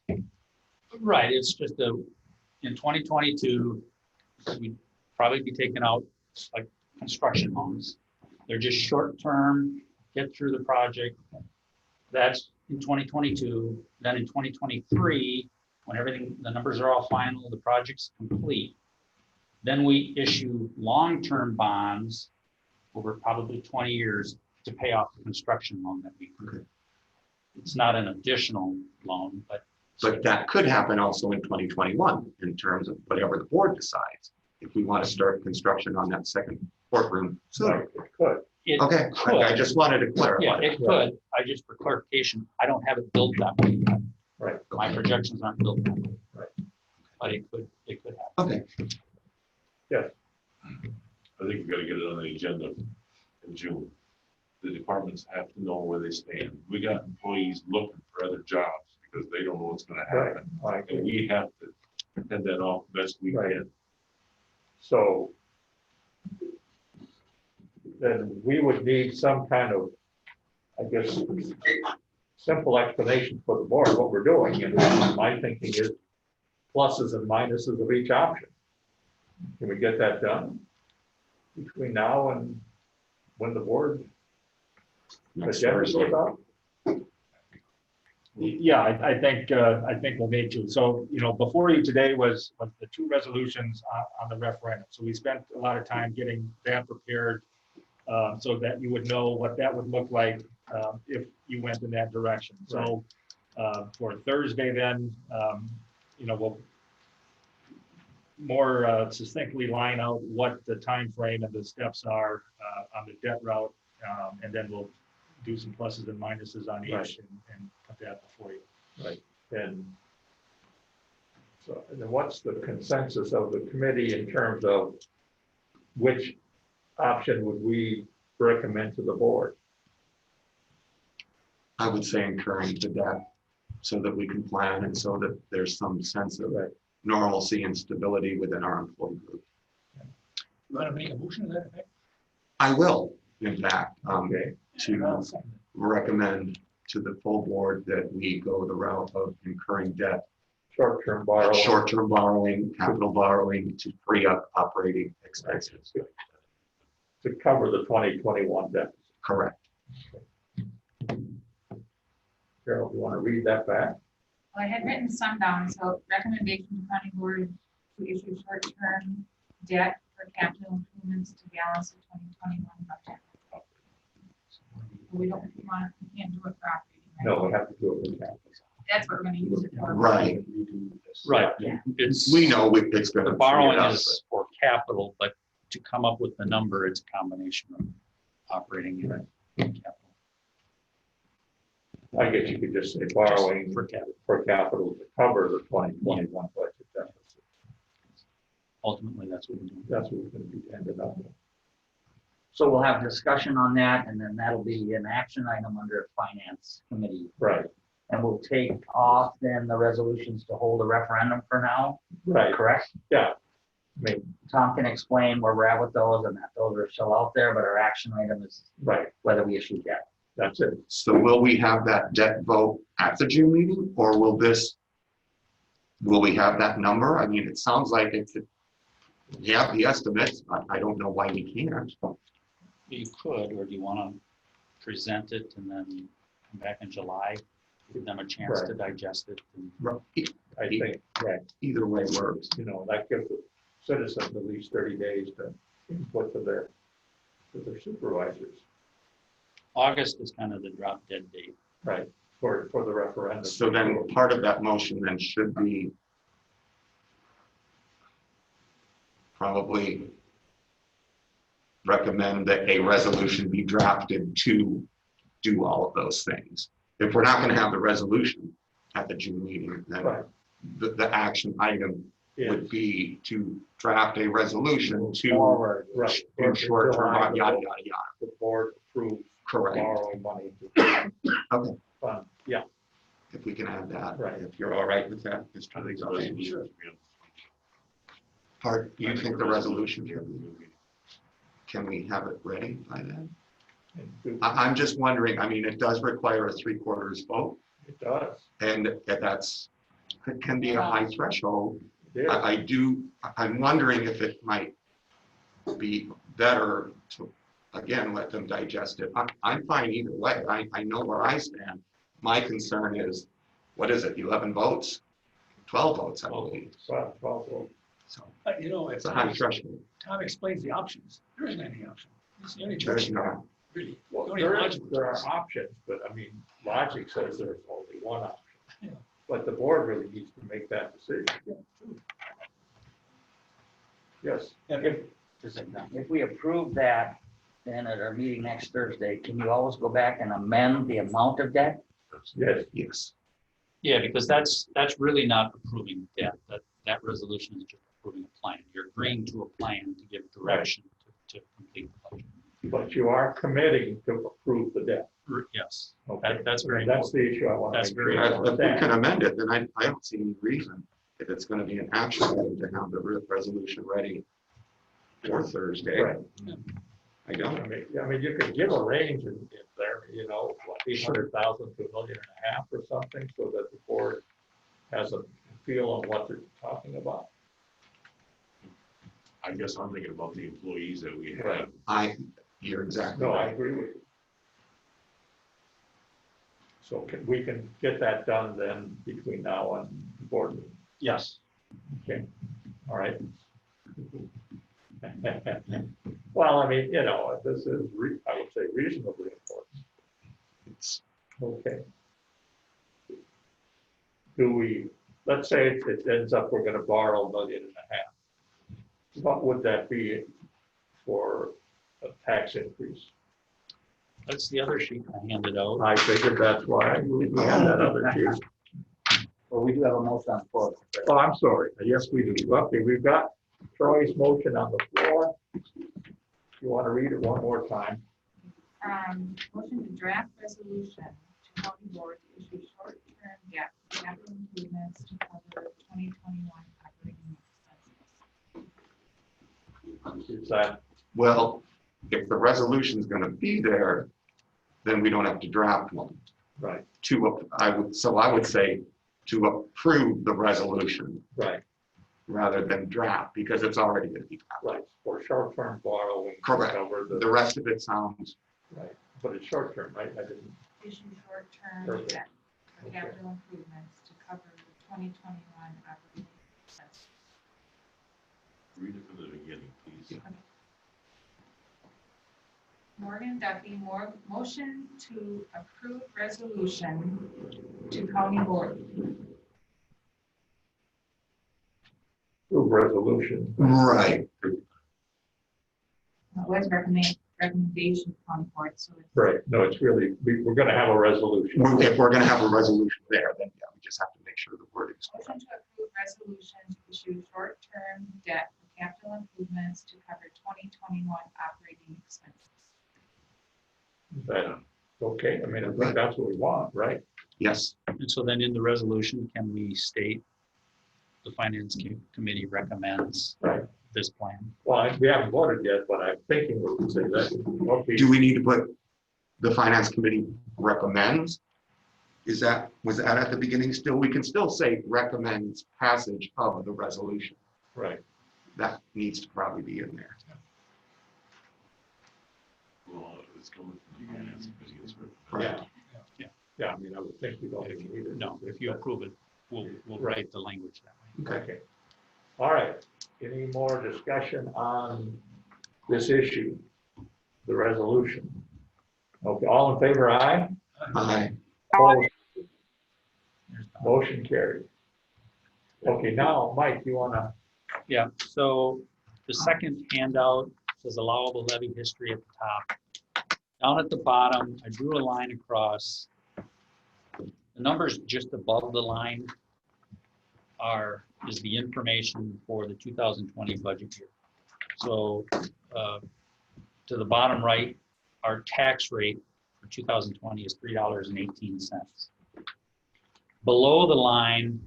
Right, it's just in 2022, we'd probably be taking out like construction loans. They're just short-term, get through the project. That's in 2022. Then in 2023, when everything, the numbers are all final, the project's complete, then we issue long-term bonds over probably 20 years to pay off the construction loan that we grew. It's not an additional loan, but that could happen also in 2021 in terms of whatever the board decides, if we want to start construction on that second courtroom sooner. Right, it could. it Okay, could. I just wanted to clarify. Yeah, it could. I just, for clarification, I don't have it built that way yet. Right. My projections aren't built that way. Right. But it could happen. Okay, I think we gotta get it on the agenda in June. The departments have to know where they stand. We got employees looking for other jobs because they don't know what's gonna Right, happen. I And agree. we have to head that off best we Right. can. So then we would need some kind of, I guess, simple explanation for the board, what we're doing. And my thinking is pluses and minuses of each option. Can we get that done between now and when the board Next agenda Thursday. goes out? Yeah, I think we'll need to. So, before you today was the two resolutions on the referendum. So we spent a lot of time getting that prepared so that you would know what that would look like if you went in that direction. So for Thursday then, we'll more succinctly line out what the time frame and the steps are on the debt route, and then we'll do some pluses and minuses on each Right. and put that before you. Right, and so, and then what's the consensus of the committee in terms of which option would we recommend to the board? I would say incurring the debt so that we can plan and so that there's some sense of Right. normalcy and stability within our employee group. You want to make a motion to that effect? I will, in fact, Okay, to recommend to the full board that we go the route of incurring debt, Short-term borrowing. short-term borrowing, capital borrowing to free up operating expenses. To cover the 2021 deficit. Correct. Carol, you want to read that back? Well, I had written some down, so recommendation to county board to issue short-term debt for capital improvements to balance the 2021 budget. We don't want, we can't do it for operating. right? No, we have to do it with capital. That's what we're gonna use it for. Right. Right. Yeah. It's, We know it's the gonna. borrowing free it up, is for capital, but to come up with the number, it's a combination of operating and capital. I guess you could just say borrowing For capital. for capital to cover the 2021 budget deficit. Ultimately, that's what we do. That's what we're going to be ended up with. So we'll have discussion on that, and then that'll be an action item under finance committee. Right, And we'll take off then the resolutions to hold a referendum for now, right. correct? Yeah. I mean, Tom can explain where we're at with those, and that those are still out there, but our action item is right, whether we issue debt. that's it. So will we have that debt vote at the June meeting, or will we have that number? I mean, it sounds like it's, you have the estimates. I don't know why you can't. You could, or do you want to present it and then come back in July, give them a chance to digest it? And I think, right, Either way works. you know, that gives the citizens at least 30 days to input to their supervisors, August is kind of the drop dead date. right, for the referendum. So then part of that motion then should be probably recommend that a resolution be drafted to do all of those things. If we're not going to have the resolution at the June meeting, then Right, the action item would is, be to draft a resolution to Forward. right. do short-term, yada, yada, yada. The board approves Correct. borrowing money to Okay. fund, yeah, If we can add that, Right. if you're all right with that, Mr. I think the Lee. resolution should be on Part, the- you think the resolution, should be on the- can we have it ready by then? and do- I'm just wondering, I mean, it does require a 3/4 vote, it does. and it can be a high threshold. It is. I'm wondering if it might be better to, again, let them digest it. I'm fine either way. I know where I stand. My concern is, what is it, 11 votes? 12 votes, I believe. Well, well, So You know, if it's a high threshold. Tom explains the options, there isn't any option. It's the only There's choice, not. really. well, The only there logical are choice. options, but I mean, logic says there's only one option. Yeah. But the board really needs to make that decision. Yes, If we approve that, then at our meeting next Thursday, can you always go back and amend the amount of debt? yes, Yes. Yeah, because that's really not approving debt. That resolution is just approving a plan. You're agreeing to a plan to give direction to complete the budget. but you are committing to approve the debt. Yes, Okay, that's very that's the issue I want to That's make very sure. you If we can understand. amend it, then I don't see any reason, if it's going to be an action item, to have the resolution ready for Thursday. Right. I don't. I mean, you could give a range in there, you know, what, 800,000 to 1.5 million or something, so that the board has a feel on what they're talking about. I guess I'm thinking about the employees that we Right. have. You're exactly No, I right. agree with you. So we can get that done then between now and the board meeting. Yes. Okay, all right. Well, I mean, you know, this is, I would say reasonably important. It's, Okay. Do we, let's say it ends up, we're gonna borrow $1.5 million. What would that be for a tax increase? That's the other sheet I handed out. I figured that's why we had that other sheet. Well, we do have a motion on the floor. Oh, I'm sorry. Yes, we do. Okay, we've got Troy's motion on the floor. You want to read it one more time? Motion to draft resolution to county board to issue short-term debt for capital improvements to cover 2021 operating expenses. Is that, well, if the resolution is going to be there, then we don't have to draft one. Right, I would say to approve the resolution right, rather than draft, because it's already going to be drafted. right, for short-term borrowing. to Correct. Cover The the, rest of it sounds, right, but it's short-term, right? I didn't, Issue short-term Perfect. debt for Okay. capital improvements to cover the 2021 operating expenses. Read it from the beginning, please. Morgan Duffy, motion to approve resolution to county board. approve resolution. right, Was recommendation to county board, so it's. Right, no, it's really, we're gonna have a resolution. if we're going to have a resolution there, then yeah, we just have to make sure the wording is correct. Motion to approve resolution to issue short-term debt for capital improvements to cover 2021 operating expenses. That, okay, I mean, I think that's what we want, right? Yes, And so then in the resolution, can we state the finance committee recommends Right. this plan? Well, we haven't voted yet, but I'm thinking we would say that. Okay. do we need to put the finance committee recommends? Was that at the beginning still? We can still say recommends passage of the resolution. Right, That needs to probably be in there. Well, it's coming from the finance committee, it's written. yeah. Yeah. Yeah, I mean, I would think we don't even need it. No, if you approve it, we'll write the language that way. Okay. All right, any more discussion on this issue? The resolution? Okay, all in favor, aye? Aye. Opposed? There's the- Motion carried. Okay, now, Mike, you wanna, Yeah, so the second handout says allowable levy history at the top. Down at the bottom, I drew a line across. The numbers just above the line is the information for the 2020 budget year. So to the bottom right, our tax rate for 2020 is $3.18. Below the line,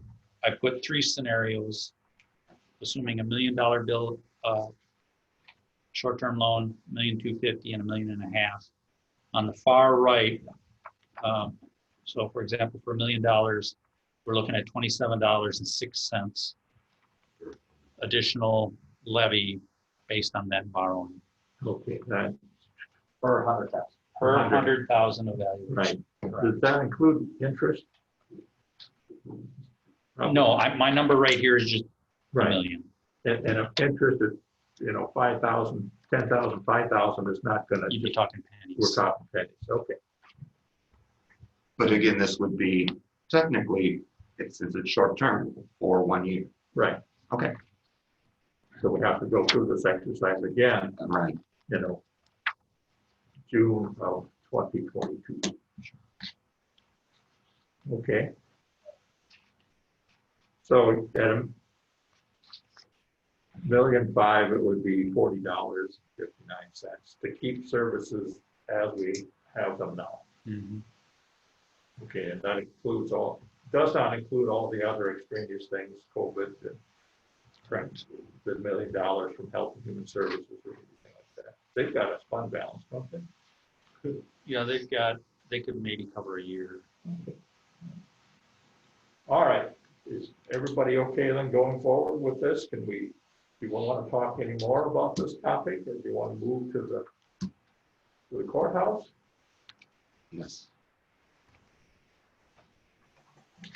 I put 3 scenarios, assuming $1 million bill, short-term loan, $1,250,000 and $1.5 million. On the far right, so for example, for $1 million, we're looking at $27.06 additional levy based on that borrowing okay, that, Per 100,000. per 100,000 of value. right, does that include interest? No, my number right here is just a Right, million. and if interest is, 5,000, 10,000, 5,000 is not gonna, You'd be talking we're pennies. talking pennies, okay. But again, this would be technically, since it's short term for 1 year. Right, Okay, so we have to go through this exercise again, right. June of 2022. Okay. So at $1,500,000, it would be $40.59 to keep services as we have them now. Mhm. Okay, and that does not include all the other extraneous things, COVID, and Correct. the $1 million from Health and Human Services or anything like that. They've got a fund balance, don't they? Yeah, they could maybe cover a year. All right, is everybody okay then going forward with this? Do you want to talk any more about this topic, or do you want to move to the courthouse? Yes.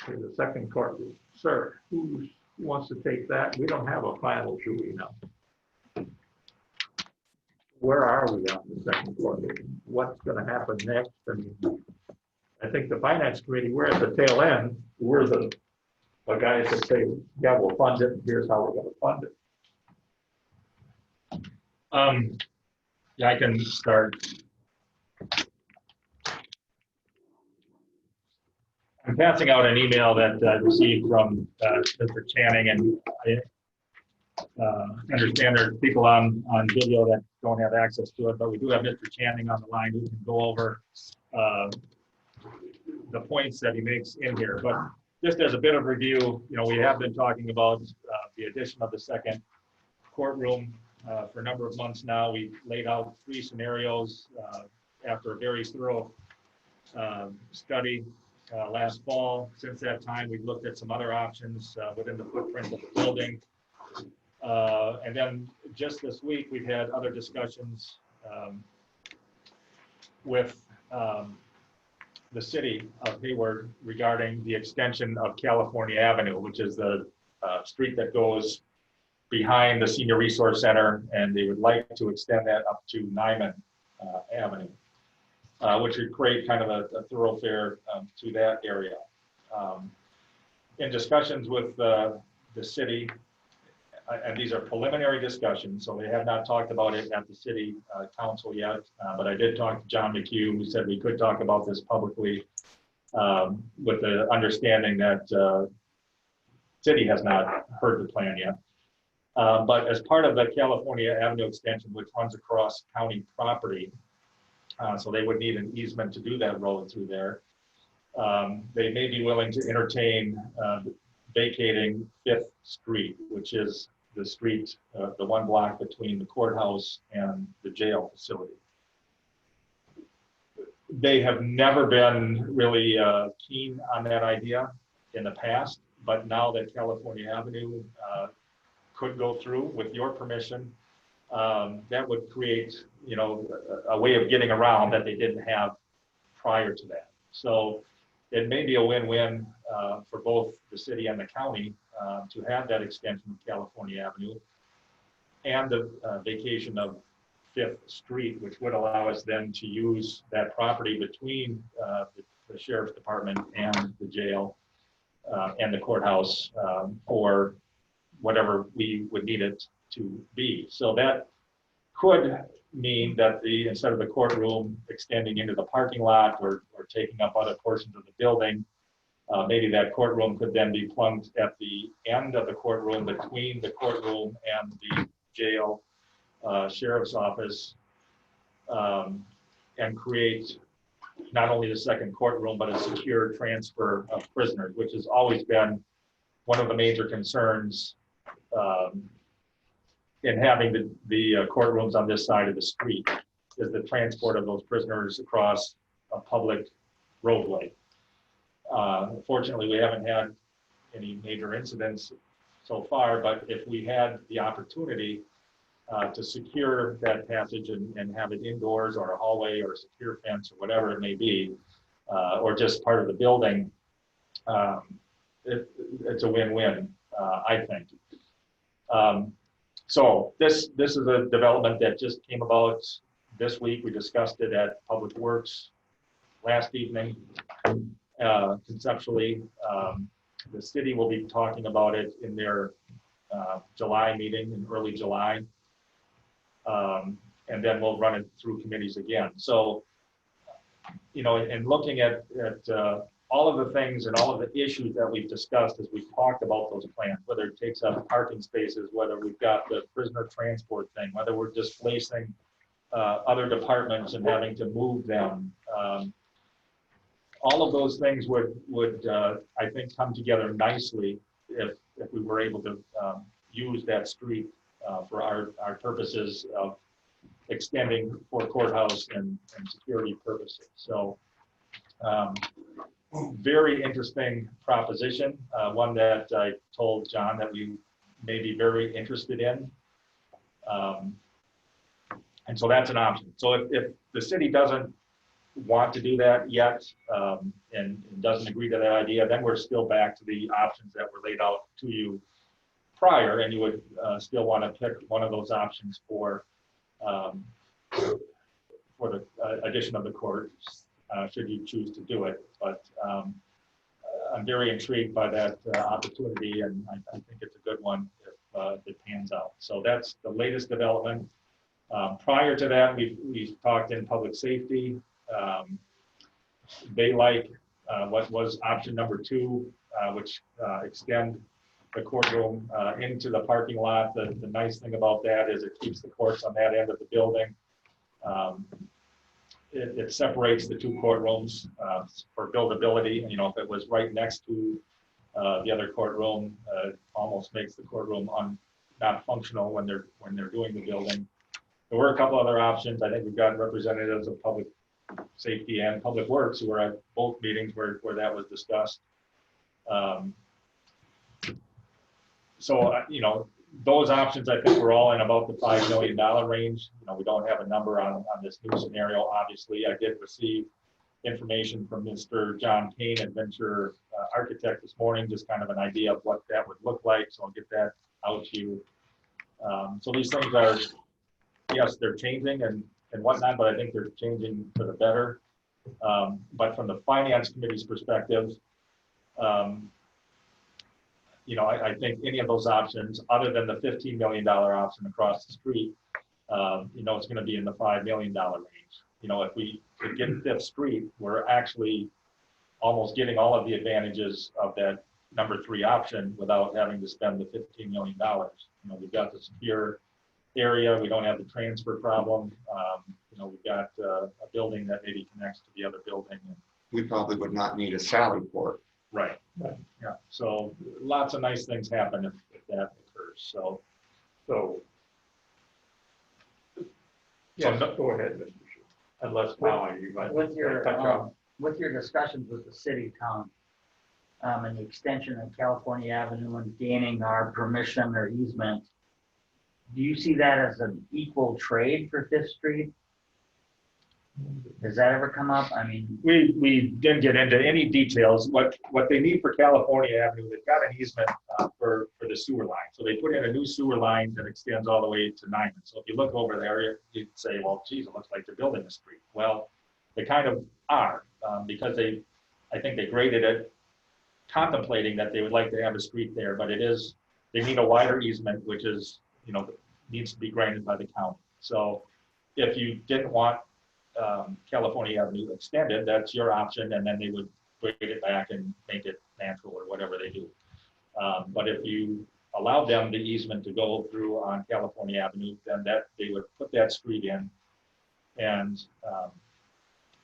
To the second court, sir, who wants to take that? We don't have a final jury now. Where are we on the second court? What's going to happen next? I mean, I think the finance committee, we're at the tail end. We're the guys that say, yeah, we'll fund it, and here's how we're going to fund it. Yeah, I can start. I'm passing out an email that I received from Mr. Channing, and I understand there are people on video that don't have access to it, but we do have Mr. Channing on the line who can go over the points that he makes in here. But just as a bit of review, we have been talking about the addition of the second courtroom for a number of months now. We laid out 3 scenarios after a very thorough study last fall. Since that time, we've looked at some other options within the footprint of the building. And then just this week, we've had other discussions with the city of Hayward regarding the extension of California Avenue, which is the street that goes behind the Senior Resource Center, and they would like to extend that up to Nyman Avenue, which would create kind of a thoroughfare to that area. In discussions with the city, and these are preliminary discussions, so they have not talked about it at the city council yet, but I did talk to John McHugh, who said we could talk about this publicly with the understanding that city has not heard the plan yet. But as part of the California Avenue extension, which runs across county property, so they would need an easement to do that road through there. They may be willing to entertain vacating 5th Street, which is the street, the one block between the courthouse and the jail facility. They have never been really keen on that idea in the past, but now that California Avenue could go through with your permission, that would create, you know, a way of getting around that they didn't have prior to that. So it may be a win-win for both the city and the county to have that extension of California Avenue and the vacation of 5th Street, which would allow us then to use that property between the sheriff's department and the jail and the courthouse for whatever we would need it to be. So that could mean that instead of the courtroom extending into the parking lot or taking up other portions of the building, maybe that courtroom could then be plunked at the end of the courtroom between the courtroom and the jail sheriff's office, and create not only the second courtroom, but a secure transfer of prisoners, which has always been one of the major concerns in having the courtrooms on this side of the street, is the transport of those prisoners across a public roadway. Fortunately, we haven't had any major incidents so far, but if we had the opportunity to secure that passage and have it indoors or a hallway or a secure fence or whatever it may be, or just part of the building, it's a win-win, I think. So this is a development that just came about this week. We discussed it at Public Works last evening. Conceptually, the city will be talking about it in their July meeting in early July. And then we'll run it through committees again. So, you know, in looking at all of the things and all of the issues that we've discussed as we've talked about those plans, whether it takes up parking spaces, whether we've got the prisoner transport thing, whether we're displacing other departments and having to move them. All of those things would I think come together nicely if we were able to use that street for our purposes of extending for courthouse and security purposes. So very interesting proposition, one that I told John that we may be very interested in. And so that's an option. So if the city doesn't want to do that yet and doesn't agree to that idea, then we're still back to the options that were laid out to you prior, and you would still want to pick one of those options for the addition of the court, should you choose to do it. But I'm very intrigued by that opportunity, and I think it's a good one if it pans out. So that's the latest development. Prior to that, we've talked in public safety. They like what was option number 2, which extend the courtroom into the parking lot. The nice thing about that is it keeps the courts on that end of the building. It separates the 2 courtrooms for buildability. You know, if it was right next to the other courtroom, it almost makes the courtroom not functional when they're doing the building. There were a couple other options. I think we've got representatives of public Safety and Public Works, who were at both meetings where that was discussed. So, those options, I think we're all in about the $5 million range. We don't have a number on this new scenario. Obviously, I did receive information from Mr. John Kane, Adventure Architect, this morning, just kind of an idea of what that would look like. So I'll get that out to you. So these things are, yes, they're changing and whatnot, but I think they're changing for the better. But from the Finance Committee's perspective, I think any of those options, other than the $15 million option across the street, it's going to be in the $5 million range. If we could get Fifth Street, we're actually almost getting all of the advantages of that number 3 option without having to spend the $15 million. We've got the secure area. We don't have the transfer problem. We've got a building that maybe connects to the other building. We probably would not need a Sally port. Right. Yeah. So lots of nice things happen if that occurs. So Yes, go ahead, Mr. Shu. Unless Tom, you might. With your, touch on- with your discussions with the city, Tom, and the extension of California Avenue and gaining our permission or easement, do you see that as an equal trade for Fifth Street? Does that ever come up? I mean, we didn't get into any details. What they need for California Avenue, they've got an easement for the sewer line. So they put in a new sewer line that extends all the way to Nyman. So if you look over there, you'd say, well, geez, it looks like they're building a street. Well, they kind of are because I think they graded it contemplating that they would like to have a street there, but they need a wider easement, which is, needs to be granted by the county. So if you didn't want California Avenue extended, that's your option, and then they would grade it back and make it natural or whatever they do. But if you allowed them the easement to go through on California Avenue, then they would put that street in, and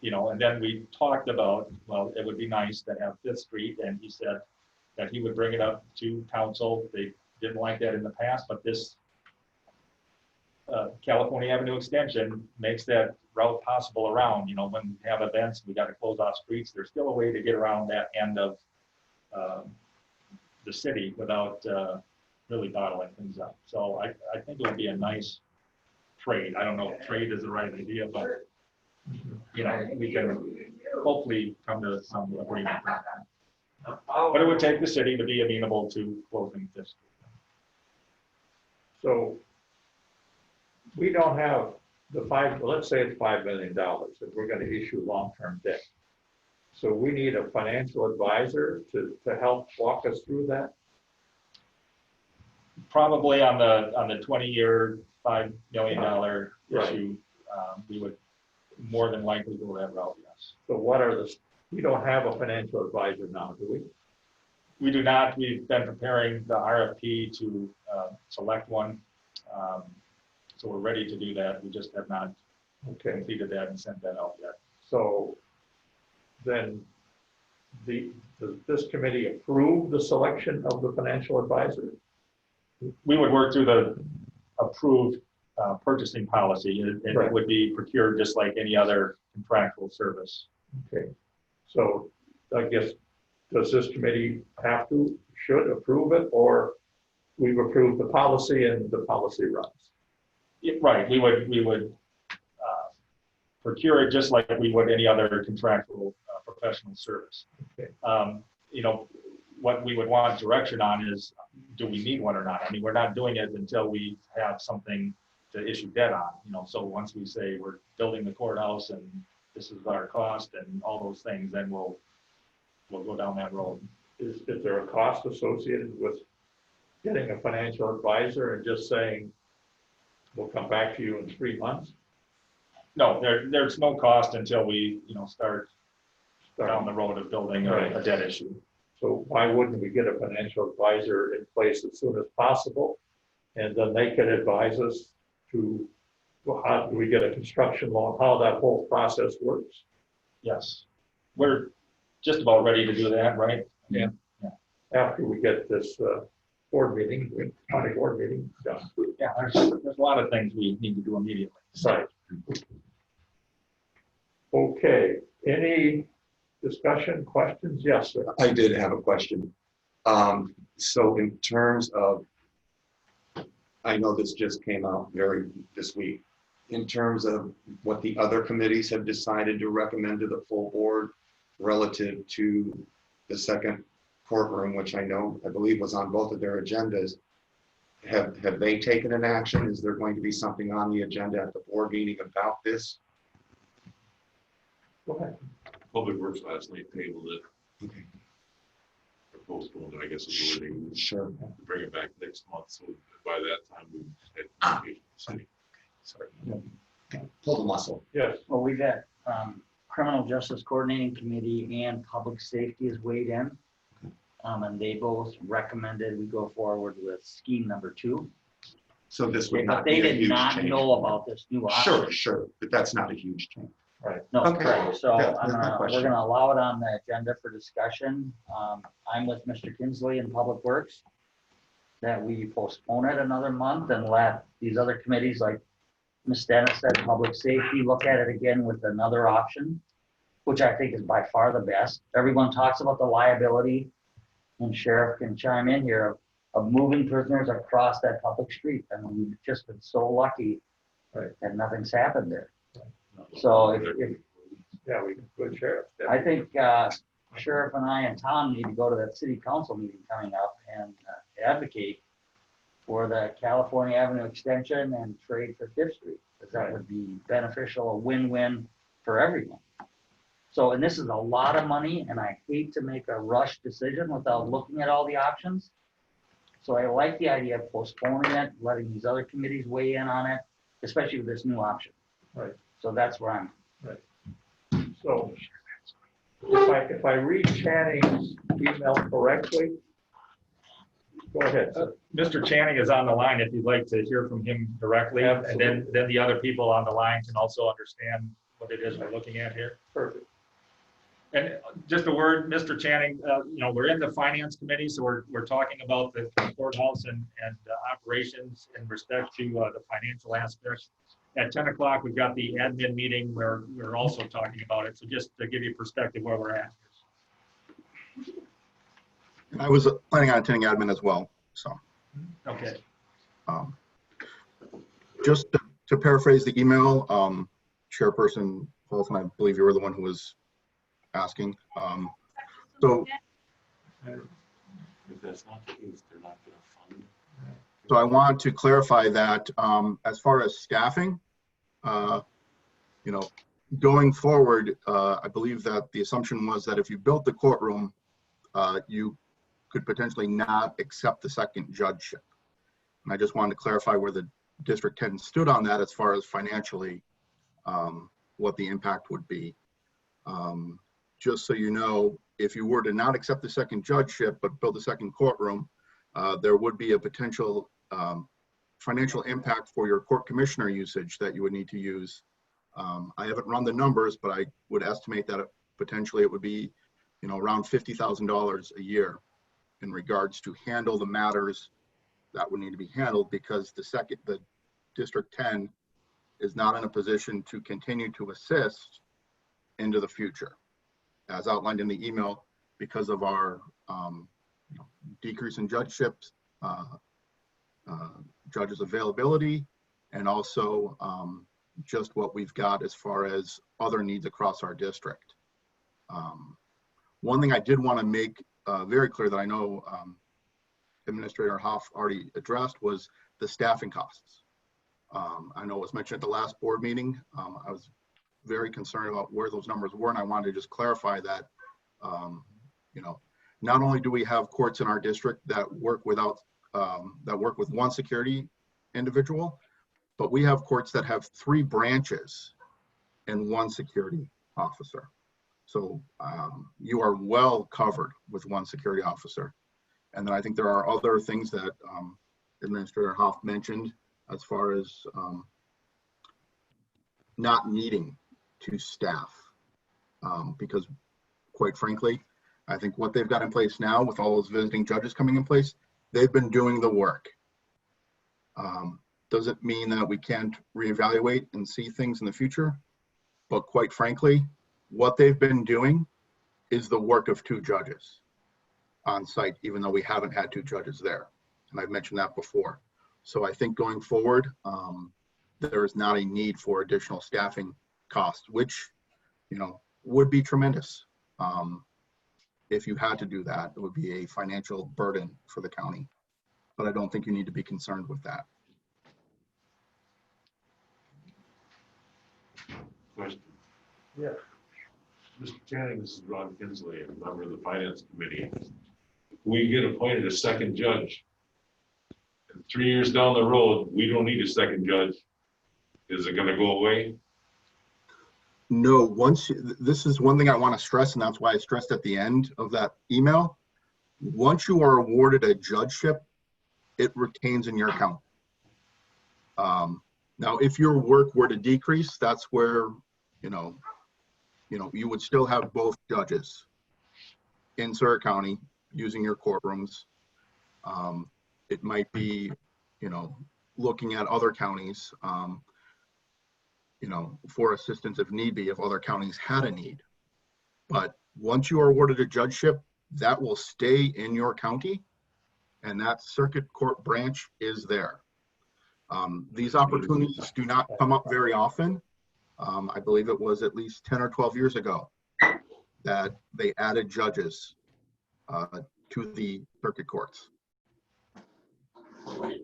and then we talked about, well, it would be nice to have Fifth Street, and he said that he would bring it up to council. They didn't like that in the past, but this California Avenue extension makes that route possible around. When we have events, we got to close off streets. There's still a way to get around that end of the city without really bottling things up. So I think it would be a nice trade. I don't know if trade is the right idea, but we can hopefully come to some agreement. But it would take the city to be amenable to closing this. So we don't have let's say it's $5 million and we're going to issue long-term debt. So we need a financial advisor to help walk us through that. Probably on the 20-year, $5 million issue, we would more than likely go that route, yes. So we don't have a financial advisor now, do we? We do not. We've been preparing the RFP to select one. So we're ready to do that. We just have not completed that and sent that out yet. So then does this committee approve the selection of the financial advisor? We would work through the approved purchasing policy, and it would be procured just like any other contractual service. Okay. So I guess, does this committee should approve it, or we've approved the policy and the policy runs? Right, we would procure it just like we would any other contractual professional service. Okay. What we would want direction on is, do we need one or not? I mean, we're not doing it until we have something to issue debt on. So once we say we're building the courthouse and this is our cost and all those things, then we'll go down that road. Is there a cost associated with getting a financial advisor and just saying, we'll come back to you in 3 months? No, there's no cost until we, start down the road of building a debt issue. So why wouldn't we get a financial advisor in place as soon as possible? And then they can advise us to, how do we get a construction loan, how that whole process works? Yes, we're just about ready to do that, right? Yeah. After we get this county board meeting done. Yeah, there's a lot of things we need to do immediately. Right. Okay, any discussion, questions? Yes, sir. I did have a question. So in terms of, I know this just came out this week, in terms of what the other committees have decided to recommend to the full board relative to the second courtroom, which I believe was on both of their agendas. Have they taken an action? Is there going to be something on the agenda at the board meeting about this? Go ahead. Public Works last night tabled it, Okay, or postponed, I guess is the wording, sure. to bring it back next month, so by that time we had communication with the city. Sorry. Okay. Pull the muscle. Yes, Well, we've got Criminal Justice Coordinating Committee and Public Safety has weighed in. And they both recommended we go forward with scheme number 2. So this would But not they be a did huge not change. know about this new option. Sure, but that's not a huge change. No, Okay. correct. So That's my we're question. gonna allow it on the agenda for discussion. I'm with Mr. Kinsley in Public Works that we postpone it another month and let these other committees, like Ms. Dennis said, Public Safety, look at it again with another option, which I think is by far the best. Everyone talks about the liability, and Sheriff can chime in here, of moving prisoners across that public street. I mean, we've just been so lucky Right. that nothing's happened there. So if yeah, good sheriff. I think Sheriff and I and Tom need to go to that city council meeting coming up and advocate for the California Avenue extension and trade for Fifth Street, because that would be beneficial, a win-win for everyone. So, and this is a lot of money, and I hate to make a rush decision without looking at all the options. So I like the idea of postponing it, letting these other committees weigh in on it, especially with this new option. Right. So that's where I'm. So if I read Channing's email correctly, go ahead. sir. Mr. Channing is on the line if you'd like to hear from him directly. And Absolutely. then the other people on the line can also understand what it is we're looking at here. Perfect. And just a word, Mr. Channing, we're in the finance committee, so we're talking about the courthouse and operations in respect to the financial aspects. At 10 o'clock, we've got the admin meeting where we're also talking about it. So just to give you perspective where we're at. I was planning on attending admin as well, so. Okay. Just to paraphrase the email, Chairperson Holton, I believe you were the one who was asking. So If that's not the case, they're not gonna fund. I want to clarify that as far as staffing, going forward, I believe that the assumption was that if you built the courtroom, you could potentially not accept the second judgeship. And I just wanted to clarify where the District 10 stood on that as far as financially, what the impact would be. Just so you know, if you were to not accept the second judgeship but build a second courtroom, there would be a potential financial impact for your court commissioner usage that you would need to use. I haven't run the numbers, but I would estimate that potentially it would be, around $50,000 a year in regards to handle the matters that would need to be handled, because the District 10 is not in a position to continue to assist into the future, as outlined in the email, because of our decrease in judgeships, judges availability, and also just what we've got as far as other needs across our district. One thing I did want to make very clear that I know Administrator Hoff already addressed was the staffing costs. I know it was mentioned at the last board meeting. I was very concerned about where those numbers were, and I wanted to just clarify that, not only do we have courts in our district that work with one security individual, but we have courts that have 3 branches and 1 security officer. So you are well covered with 1 security officer. And then I think there are other things that Administrator Hoff mentioned as far as not needing to staff, because quite frankly, I think what they've got in place now with all those visiting judges coming in place, they've been doing the work. Does it mean that we can't reevaluate and see things in the future? But quite frankly, what they've been doing is the work of 2 judges on site, even though we haven't had 2 judges there. And I've mentioned that before. So I think going forward, there is not a need for additional staffing costs, which, you know, would be tremendous. If you had to do that, it would be a financial burden for the county. But I don't think you need to be concerned with that. Question. Yeah. Mr. Channing, this is Ron Kinsley, a member of the Finance Committee. If we get appointed a second judge, and 3 years down the road, we don't need a second judge, is it gonna go away? No, this is one thing I want to stress, and that's why I stressed at the end of that email. Once you are awarded a judgeship, it retains in your account. Now, if your work were to decrease, that's where, you would still have both judges in Sawyer County using your courtrooms. It might be, looking at other counties, for assistance if need be, if other counties had a need. But once you are awarded a judgeship, that will stay in your county, and that circuit court branch is there. These opportunities do not come up very often. I believe it was at least 10 or 12 years ago that they added judges to the circuit courts. Thank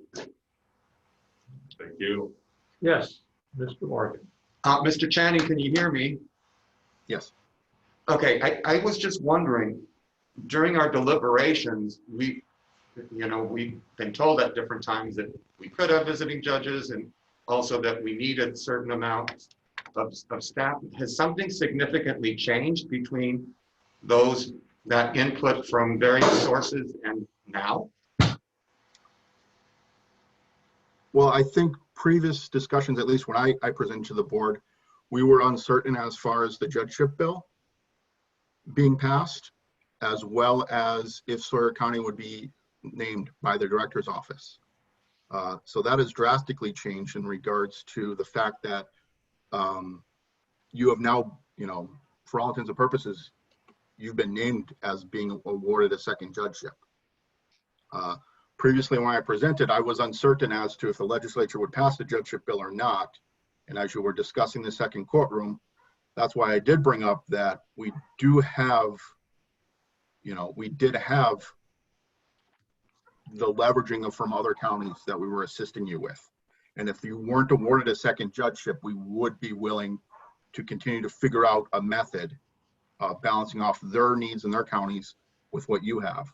you. Yes, Mr. Morgan. Mr. Channing, can you hear me? Yes. Okay, I was just wondering, during our deliberations, we've been told at different times that we could have visiting judges and also that we needed certain amounts of staff. Has something significantly changed between that input from various sources and now? Well, I think previous discussions, at least when I presented to the board, we were uncertain as far as the judgeship bill being passed, as well as if Sawyer County would be named by the director's office. So that has drastically changed in regards to the fact that you have now, for all intents and purposes, you've been named as being awarded a second judgeship. Previously, when I presented, I was uncertain as to if the legislature would pass the judgeship bill or not. And as you were discussing the second courtroom, that's why I did bring up that we did have the leveraging from other counties that we were assisting you with. And if you weren't awarded a second judgeship, we would be willing to continue to figure out a method of balancing off their needs in their counties with what you have.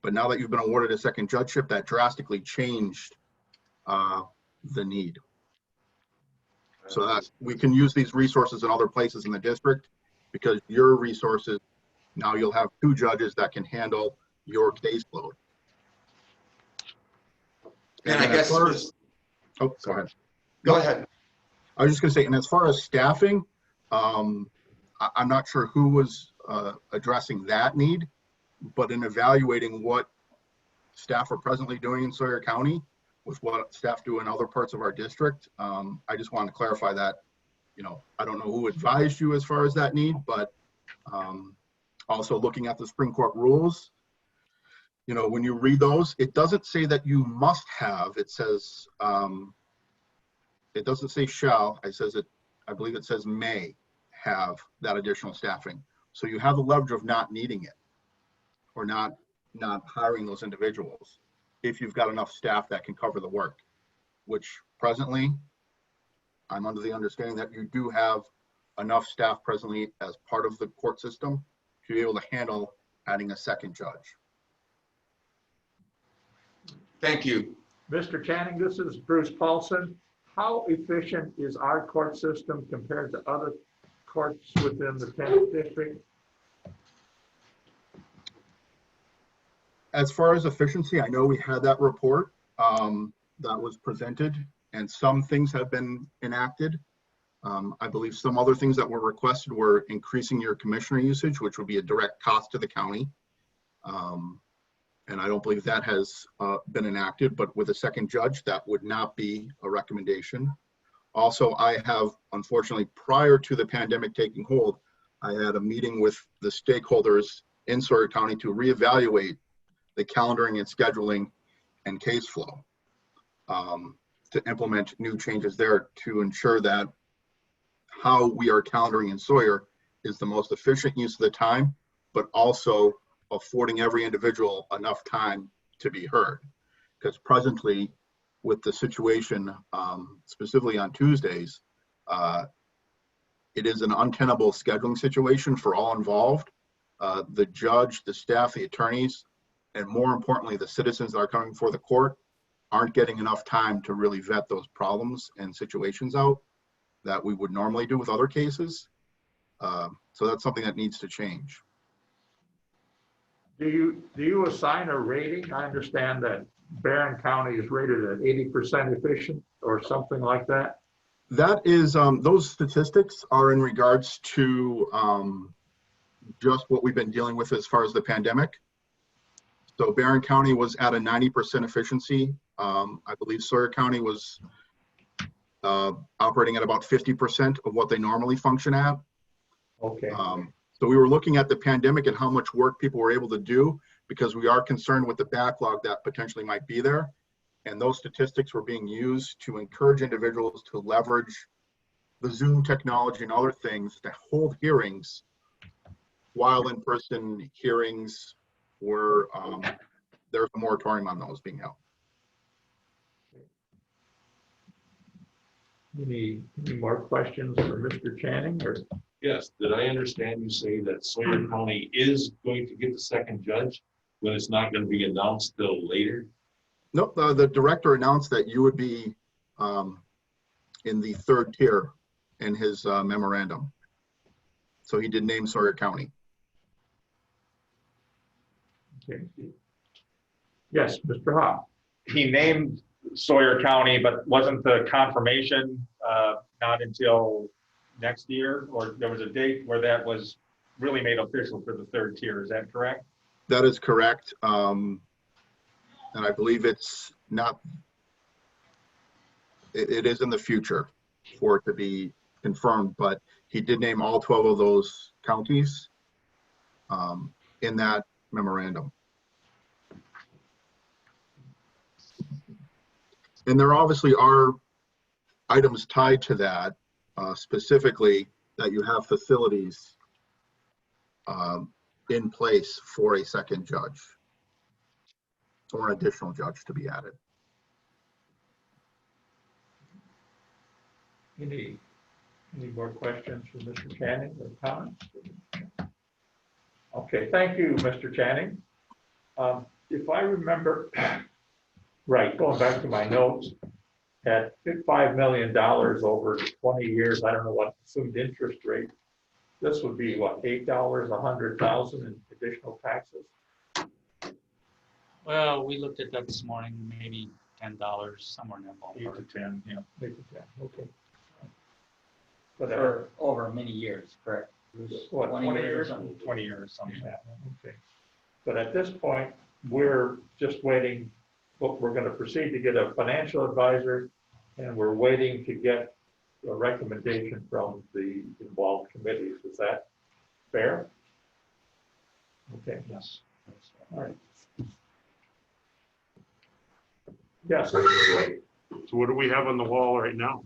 But now that you've been awarded a second judgeship, that drastically changed the need. So that we can use these resources in other places in the district, because your resources, now you'll have 2 judges that can handle your caseload. And I guess, oh, go ahead. Go ahead. I was just gonna say, and as far as staffing, I'm not sure who was addressing that need, but in evaluating what staff are presently doing in Sawyer County with what staff do in other parts of our district, I just wanted to clarify that, I don't know who advised you as far as that need, but also looking at the Supreme Court rules, when you read those, it doesn't say that you must have, it says, it doesn't say shall, I believe it says may have that additional staffing. So you have the leverage of not needing it or not hiring those individuals if you've got enough staff that can cover the work, which presently I'm under the understanding that you do have enough staff presently as part of the court system to be able to handle adding a second judge. Thank you. Mr. Channing, this is Bruce Paulson. How efficient is our court system compared to other courts within the 10th district? As far as efficiency, I know we had that report that was presented, and some things have been enacted. I believe some other things that were requested were increasing your commissioner usage, which would be a direct cost to the county. And I don't believe that has been enacted, but with a second judge, that would not be a recommendation. Also, I have, unfortunately, prior to the pandemic taking hold, I had a meeting with the stakeholders in Sawyer County to reevaluate the calendaring and scheduling and case flow, to implement new changes there to ensure that how we are calendaring in Sawyer is the most efficient use of the time, but also affording every individual enough time to be heard. Because presently, with the situation, specifically on Tuesdays, it is an untenable scheduling situation for all involved. The judge, the staff, the attorneys, and more importantly, the citizens that are coming before the court aren't getting enough time to really vet those problems and situations out that we would normally do with other cases. So that's something that needs to change. Do you assign a rating? I understand that Barron County is rated at 80% efficient or something like that. That is, those statistics are in regards to just what we've been dealing with as far as the pandemic. So Barron County was at a 90% efficiency. I believe Sawyer County was operating at about 50% of what they normally function at. Okay. So we were looking at the pandemic and how much work people were able to do, because we are concerned with the backlog that potentially might be there. And those statistics were being used to encourage individuals to leverage the Zoom technology and other things to hold hearings while in-person hearings were, there's a moratorium on those being held. Any more questions for Mr. Channing? Or Yes, did I understand you say that Sawyer County is going to get the second judge when it's not going to be announced till later? Nope, the director announced that you would be in the third tier in his memorandum. So he did name Sawyer County. okay. Yes, Mr. Hoff. He named Sawyer County, but wasn't the confirmation not until next year? Or there was a date where that was really made official for the third tier, is that correct? That is correct. And I believe it's not, it is in the future for it to be confirmed, but he did name all 12 of those counties in that memorandum. And there obviously are items tied to that, specifically that you have facilities in place for a second judge or an additional judge to be added. Any more questions for Mr. Channing or comments? Okay, thank you, Mr. Channing. If I remember right, going back to my notes, at $5 million over 20 years, I don't know what assumed interest rate, this would be what, $8, $100,000 in additional taxes? Well, we looked at that this morning, maybe $10, somewhere in that 8 ballpark. to 10, yeah. 8 to 10, okay. But For over many years, correct? what, 20 years or something? 20 years, something like that. Okay. But at this point, we're just waiting. We're going to proceed to get a financial advisor, and we're waiting to get a recommendation from the involved committees. Is that fair? Okay. Yes. All right. Yes. So what do we have on the wall right now?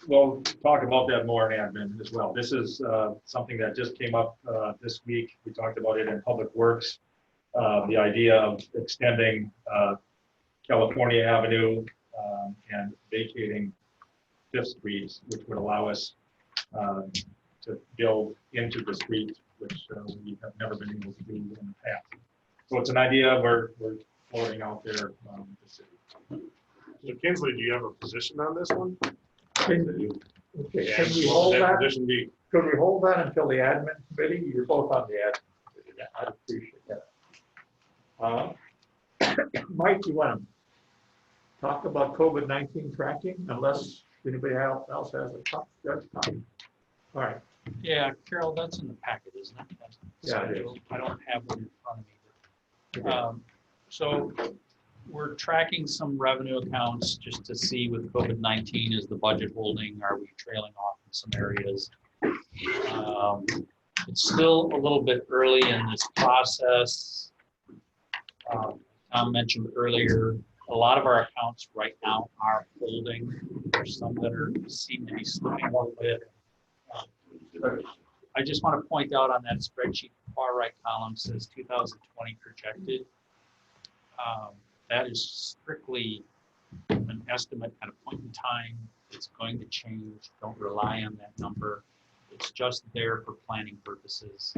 We'll talk about that more in admin as well. This is something that just came up this week. We talked about it in Public Works. The idea of extending California Avenue and vacating Fifth Street, which would allow us to build into the street, which we have never been able to do in the past. So it's an idea we're floating out there with the city. So Kinsley, do you have a position on this one? Okay. Can we hold that? Position be? Could we hold that until the admin committee? You're both on the admin committee. I appreciate that. Mike, you want to talk about COVID-19 tracking, unless anybody else has a copy? All right. Yeah, Carol, that's in the packet, isn't it? That's Yeah, it is. scheduled. I don't have one in front of me. Okay. So we're tracking some revenue accounts just to see with COVID-19, is the budget holding? Are we trailing off in some areas? It's still a little bit early in this process. Tom mentioned earlier, a lot of our accounts right now are holding. There's some that seem to be slipping a little bit. I just want to point out on that spreadsheet, the far right column says 2020 projected. That is strictly an estimate at a point in time. It's going to change. Don't rely on that number. It's just there for planning purposes.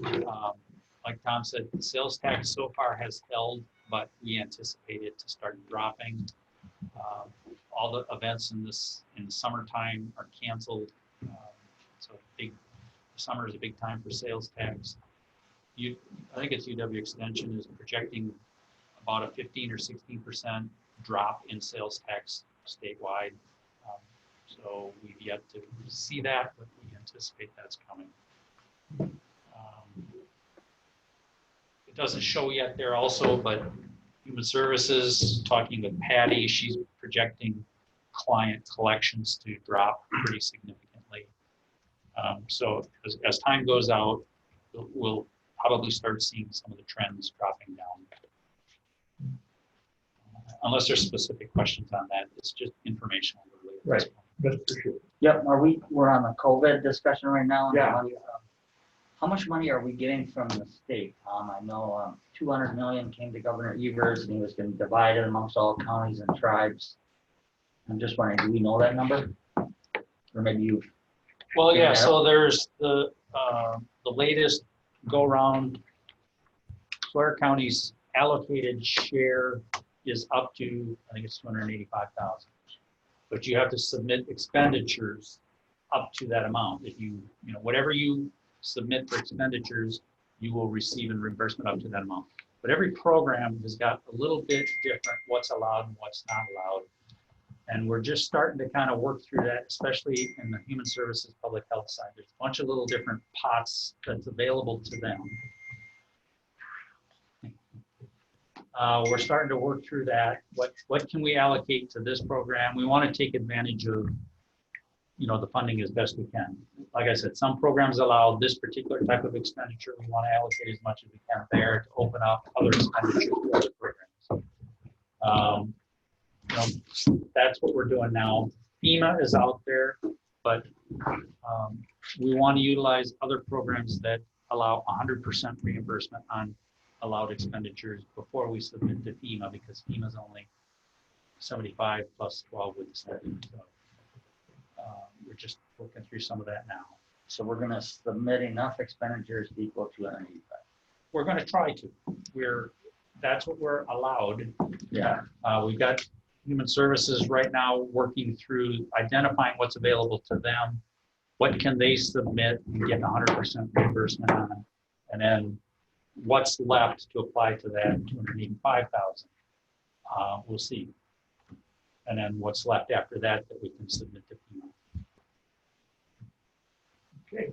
Like Tom said, the sales tax so far has held, but we anticipate it to start dropping. All the events in the summertime are canceled. So summer is a big time for sales tax. I think it's UW Extension is projecting about a 15 or 16% drop in sales tax statewide. So we've yet to see that, but we anticipate that's coming. It doesn't show yet there also, but Human Services, talking with Patty, she's projecting client collections to drop pretty significantly. So as time goes out, we'll probably start seeing some of the trends dropping down. Unless there's specific questions on that, it's just informational. Really at this point. Yep, we're on the COVID discussion right now. And Yeah. the money, how much money are we getting from the state? I know 200 million came to Governor Evers and he was going to divide it amongst all counties and tribes. I'm just wondering, do we know that number? Or maybe you? Well, yeah, so there's the latest go round. Sawyer County's allocated share is up to, I think it's 285,000. But you have to submit expenditures up to that amount. If you whatever you submit for expenditures, you will receive in reimbursement up to that amount. But every program has got a little bit different what's allowed and what's not allowed. And we're just starting to kind of work through that, especially in the Human Services Public Health side. There's a bunch of little different pots that's available to them. We're starting to work through that. What can we allocate to this program? We want to take advantage of, the funding as best we can. Like I said, some programs allow this particular type of expenditure. We want to allocate as much as we can there to open up other expenditures to other programs. That's what we're doing now. FEMA is out there, but we want to utilize other programs that allow 100% reimbursement on allowed expenditures before we submit to FEMA, because FEMA is only 75 plus 12 with the study. So we're just working through some of that now. So we're going to submit enough expenditures to equal 285. We're going to try to. That's what we're allowed. Yeah. We've got Human Services right now working through identifying what's available to them, what can they submit and get 100% reimbursement on, and then what's left to apply to that 285,000. We'll see. And then what's left after that we can submit to FEMA. Okay.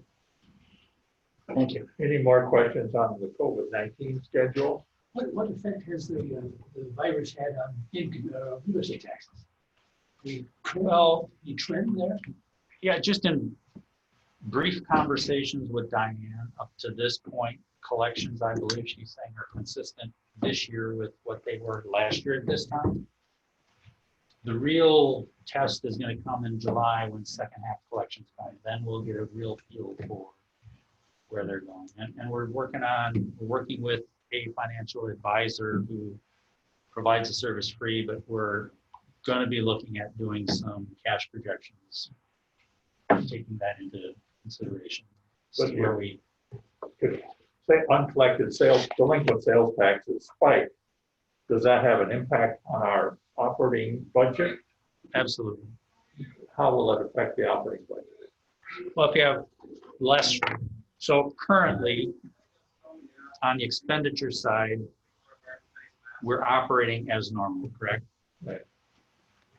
Thank you. Any more questions on the COVID-19 schedule? What effect has the virus had on real estate taxes? You trend there? Yeah, just in brief conversations with Diane up to this point, collections, I believe she's saying, are consistent this year with what they were last year at this time. The real test is going to come in July when second half collections come. Then we'll get a real feel for where they're going. And we're working with a financial advisor who provides the service free, but we're going to be looking at doing some cash projections, taking that into consideration. See where we Say uncollected sales, delinquent sales taxes spike. Does that have an impact on our operating budget? Absolutely. How will it affect the operating budget? Well, if you have less, so currently on the expenditure side, we're operating as normal, correct? Right.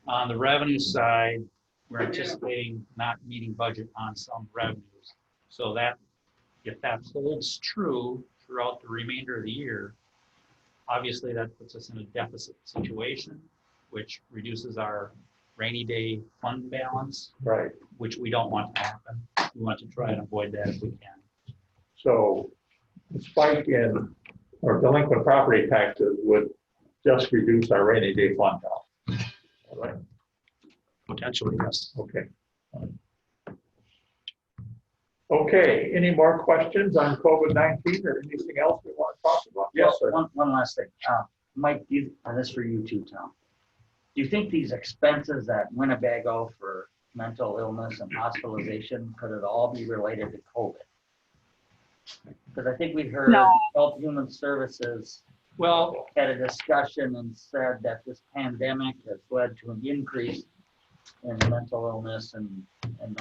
On the revenue side, we're anticipating not meeting budget on some revenues. So that, if that holds true throughout the remainder of the year, Obviously, that puts us in a deficit situation, which reduces our rainy day fund balance, Right. which we don't want to happen. We want to try and avoid that if we can. So the spike in our delinquent property taxes would just reduce our rainy day fund balance. All right, Potentially, yes. okay. Okay, any more questions on COVID-19 or anything else we want to talk about? Yes, sir. One last thing. Mike, and this for you too, Tom. Do you think these expenses at Winnebago for mental illness and hospitalization, could it all be related to COVID? Because I think we heard No. Health and Human Services Well, had a discussion and said that this pandemic has led to an increase in mental illness and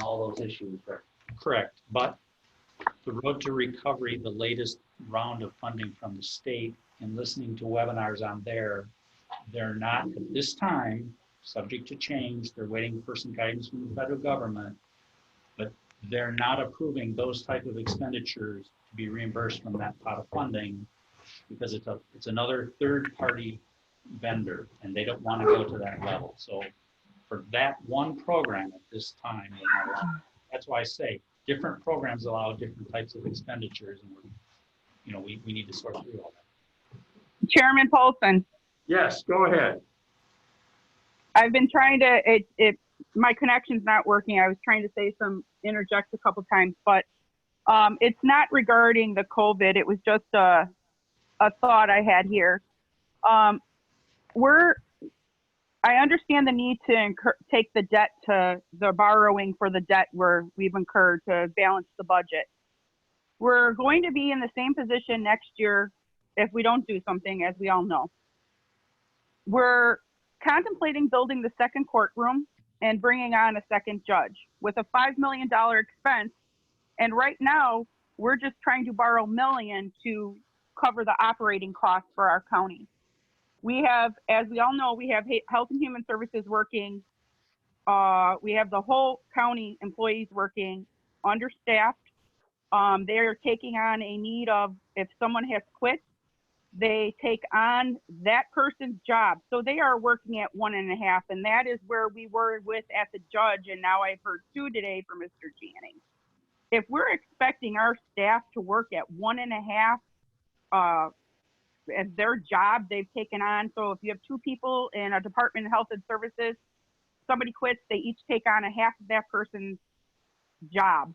all those issues. correct, but the Road to Recovery, the latest round of funding from the state, and listening to webinars on there, they're not at this time, subject to change, they're waiting for some guidance from the federal government, but they're not approving those type of expenditures to be reimbursed from that pot of funding because it's another third-party vendor and they don't want to go to that level. So for that one program at this time, that's why I say different programs allow different types of expenditures, and we need to sort through all that. Chairman Polson, Yes, go ahead. I've been trying to, my connection's not working. I was trying to interject a couple times, but it's not regarding the COVID. It was just a thought I had here. I understand the need to take the debt to the borrowing for the debt we've incurred to balance the budget. We're going to be in the same position next year if we don't do something, as we all know. We're contemplating building the second courtroom and bringing on a second judge with a $5 million expense. And right now, we're just trying to borrow $1 million to cover the operating costs for our county. We have, as we all know, we have Health and Human Services working. We have the whole county employees working, understaffed. They're taking on a need of, if someone has quit, they take on that person's job. So they are working at 1.5, and that is where we were at the judge, and now I've heard 2 today from Mr. Janning. If we're expecting our staff to work at 1.5 as their job they've taken on, so if you have 2 people in a department of health and services, somebody quits, they each take on a half of that person's job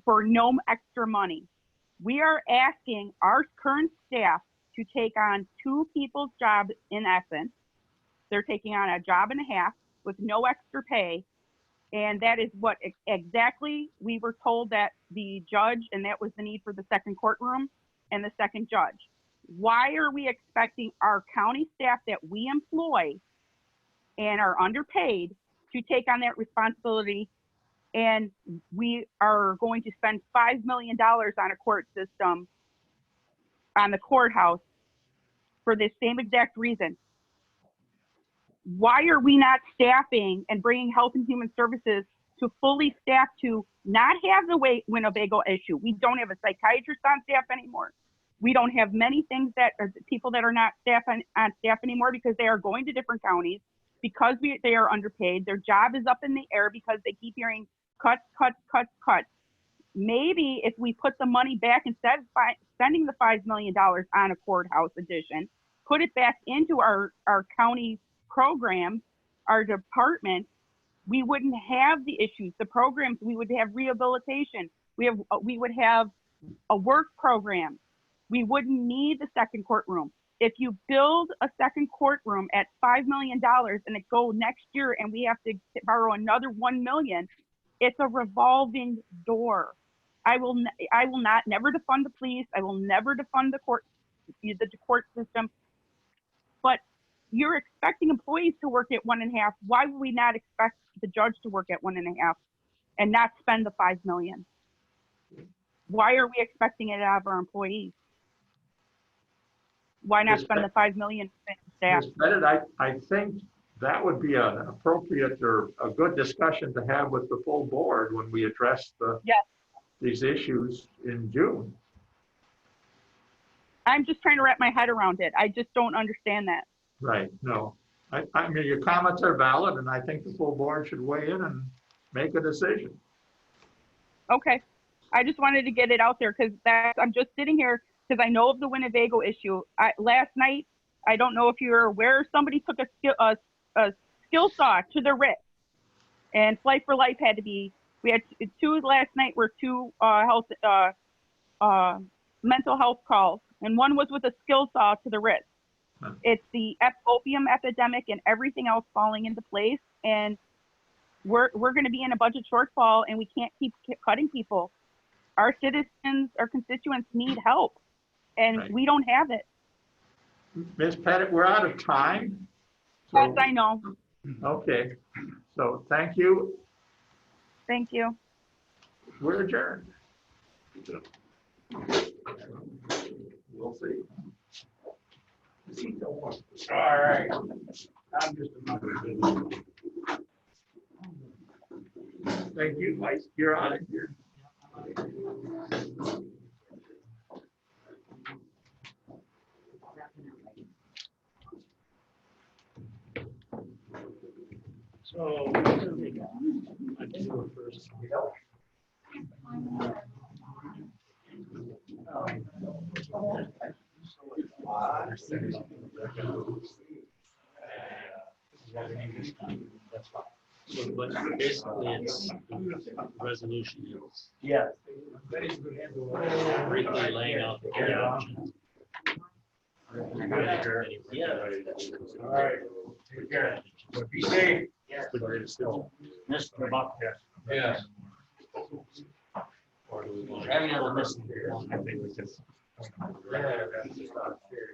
for no extra money. We are asking our current staff to take on 2 people's jobs in essence. They're taking on a job and a half with no extra pay. And that is what exactly we were told that the judge, and that was the need for the second courtroom and the second judge. Why are we expecting our county staff that we employ and are underpaid to take on that responsibility? And we are going to spend $5 million on a court system, on the courthouse, for the same exact reason. Why are we not staffing and bringing Health and Human Services to fully staff to not have the Winnebago issue? We don't have a psychiatrist on staff anymore. We don't have many things that are people that are not on staff anymore because they are going to different counties because they are underpaid. Their job is up in the air because they keep hearing cuts, cuts, cuts, cuts. Maybe if we put the money back, instead of spending the $5 million on a courthouse addition, put it back into our county programs, our departments, we wouldn't have the issues, the programs. We would have rehabilitation. We would have a work program. We wouldn't need the second courtroom. If you build a second courtroom at $5 million and it go next year and we have to borrow another $1 million, it's a revolving door. I will never defund the police. I will never defund the court system. But you're expecting employees to work at 1.5. Why would we not expect the judge to work at 1.5 and not spend the $5 million? Why are we expecting it out of our employees? Why not spend the $5 million on staff? Ms. Bennett, I think that would be an appropriate or a good discussion to have with the full board when we address these issues in June. I'm just trying to wrap my head around it. I just don't understand that. Right, no. I mean, your comments are valid, and I think the full board should weigh in and make a decision. Okay. I just wanted to get it out there because I'm just sitting here because I know of the Winnebago issue. Last night, I don't know if you're aware, somebody took a skill saw to the wrist, and Flight for Life had to be. We had two last night were two mental health calls, and one was with a skill saw to the wrist. It's the opium epidemic and everything else falling into place, and we're going to be in a budget shortfall, and we can't keep cutting people. Our citizens, our constituents need help, and Right. we don't have it. Ms. Pettit, we're out of time. Yes, So, I know. okay, so thank you. Thank you. We're adjourned. We'll see. All right. I'm just Thank you, Mike. You're on it here. So. I think we're first. So, but basically, it's the resolution is Yeah. briefly laying out the care options. Yeah. All right, take care. Be safe. Yes. Mr. Buck. Yes. Or do we want Having a to? listen. I think we just. Yeah, that's just not fair.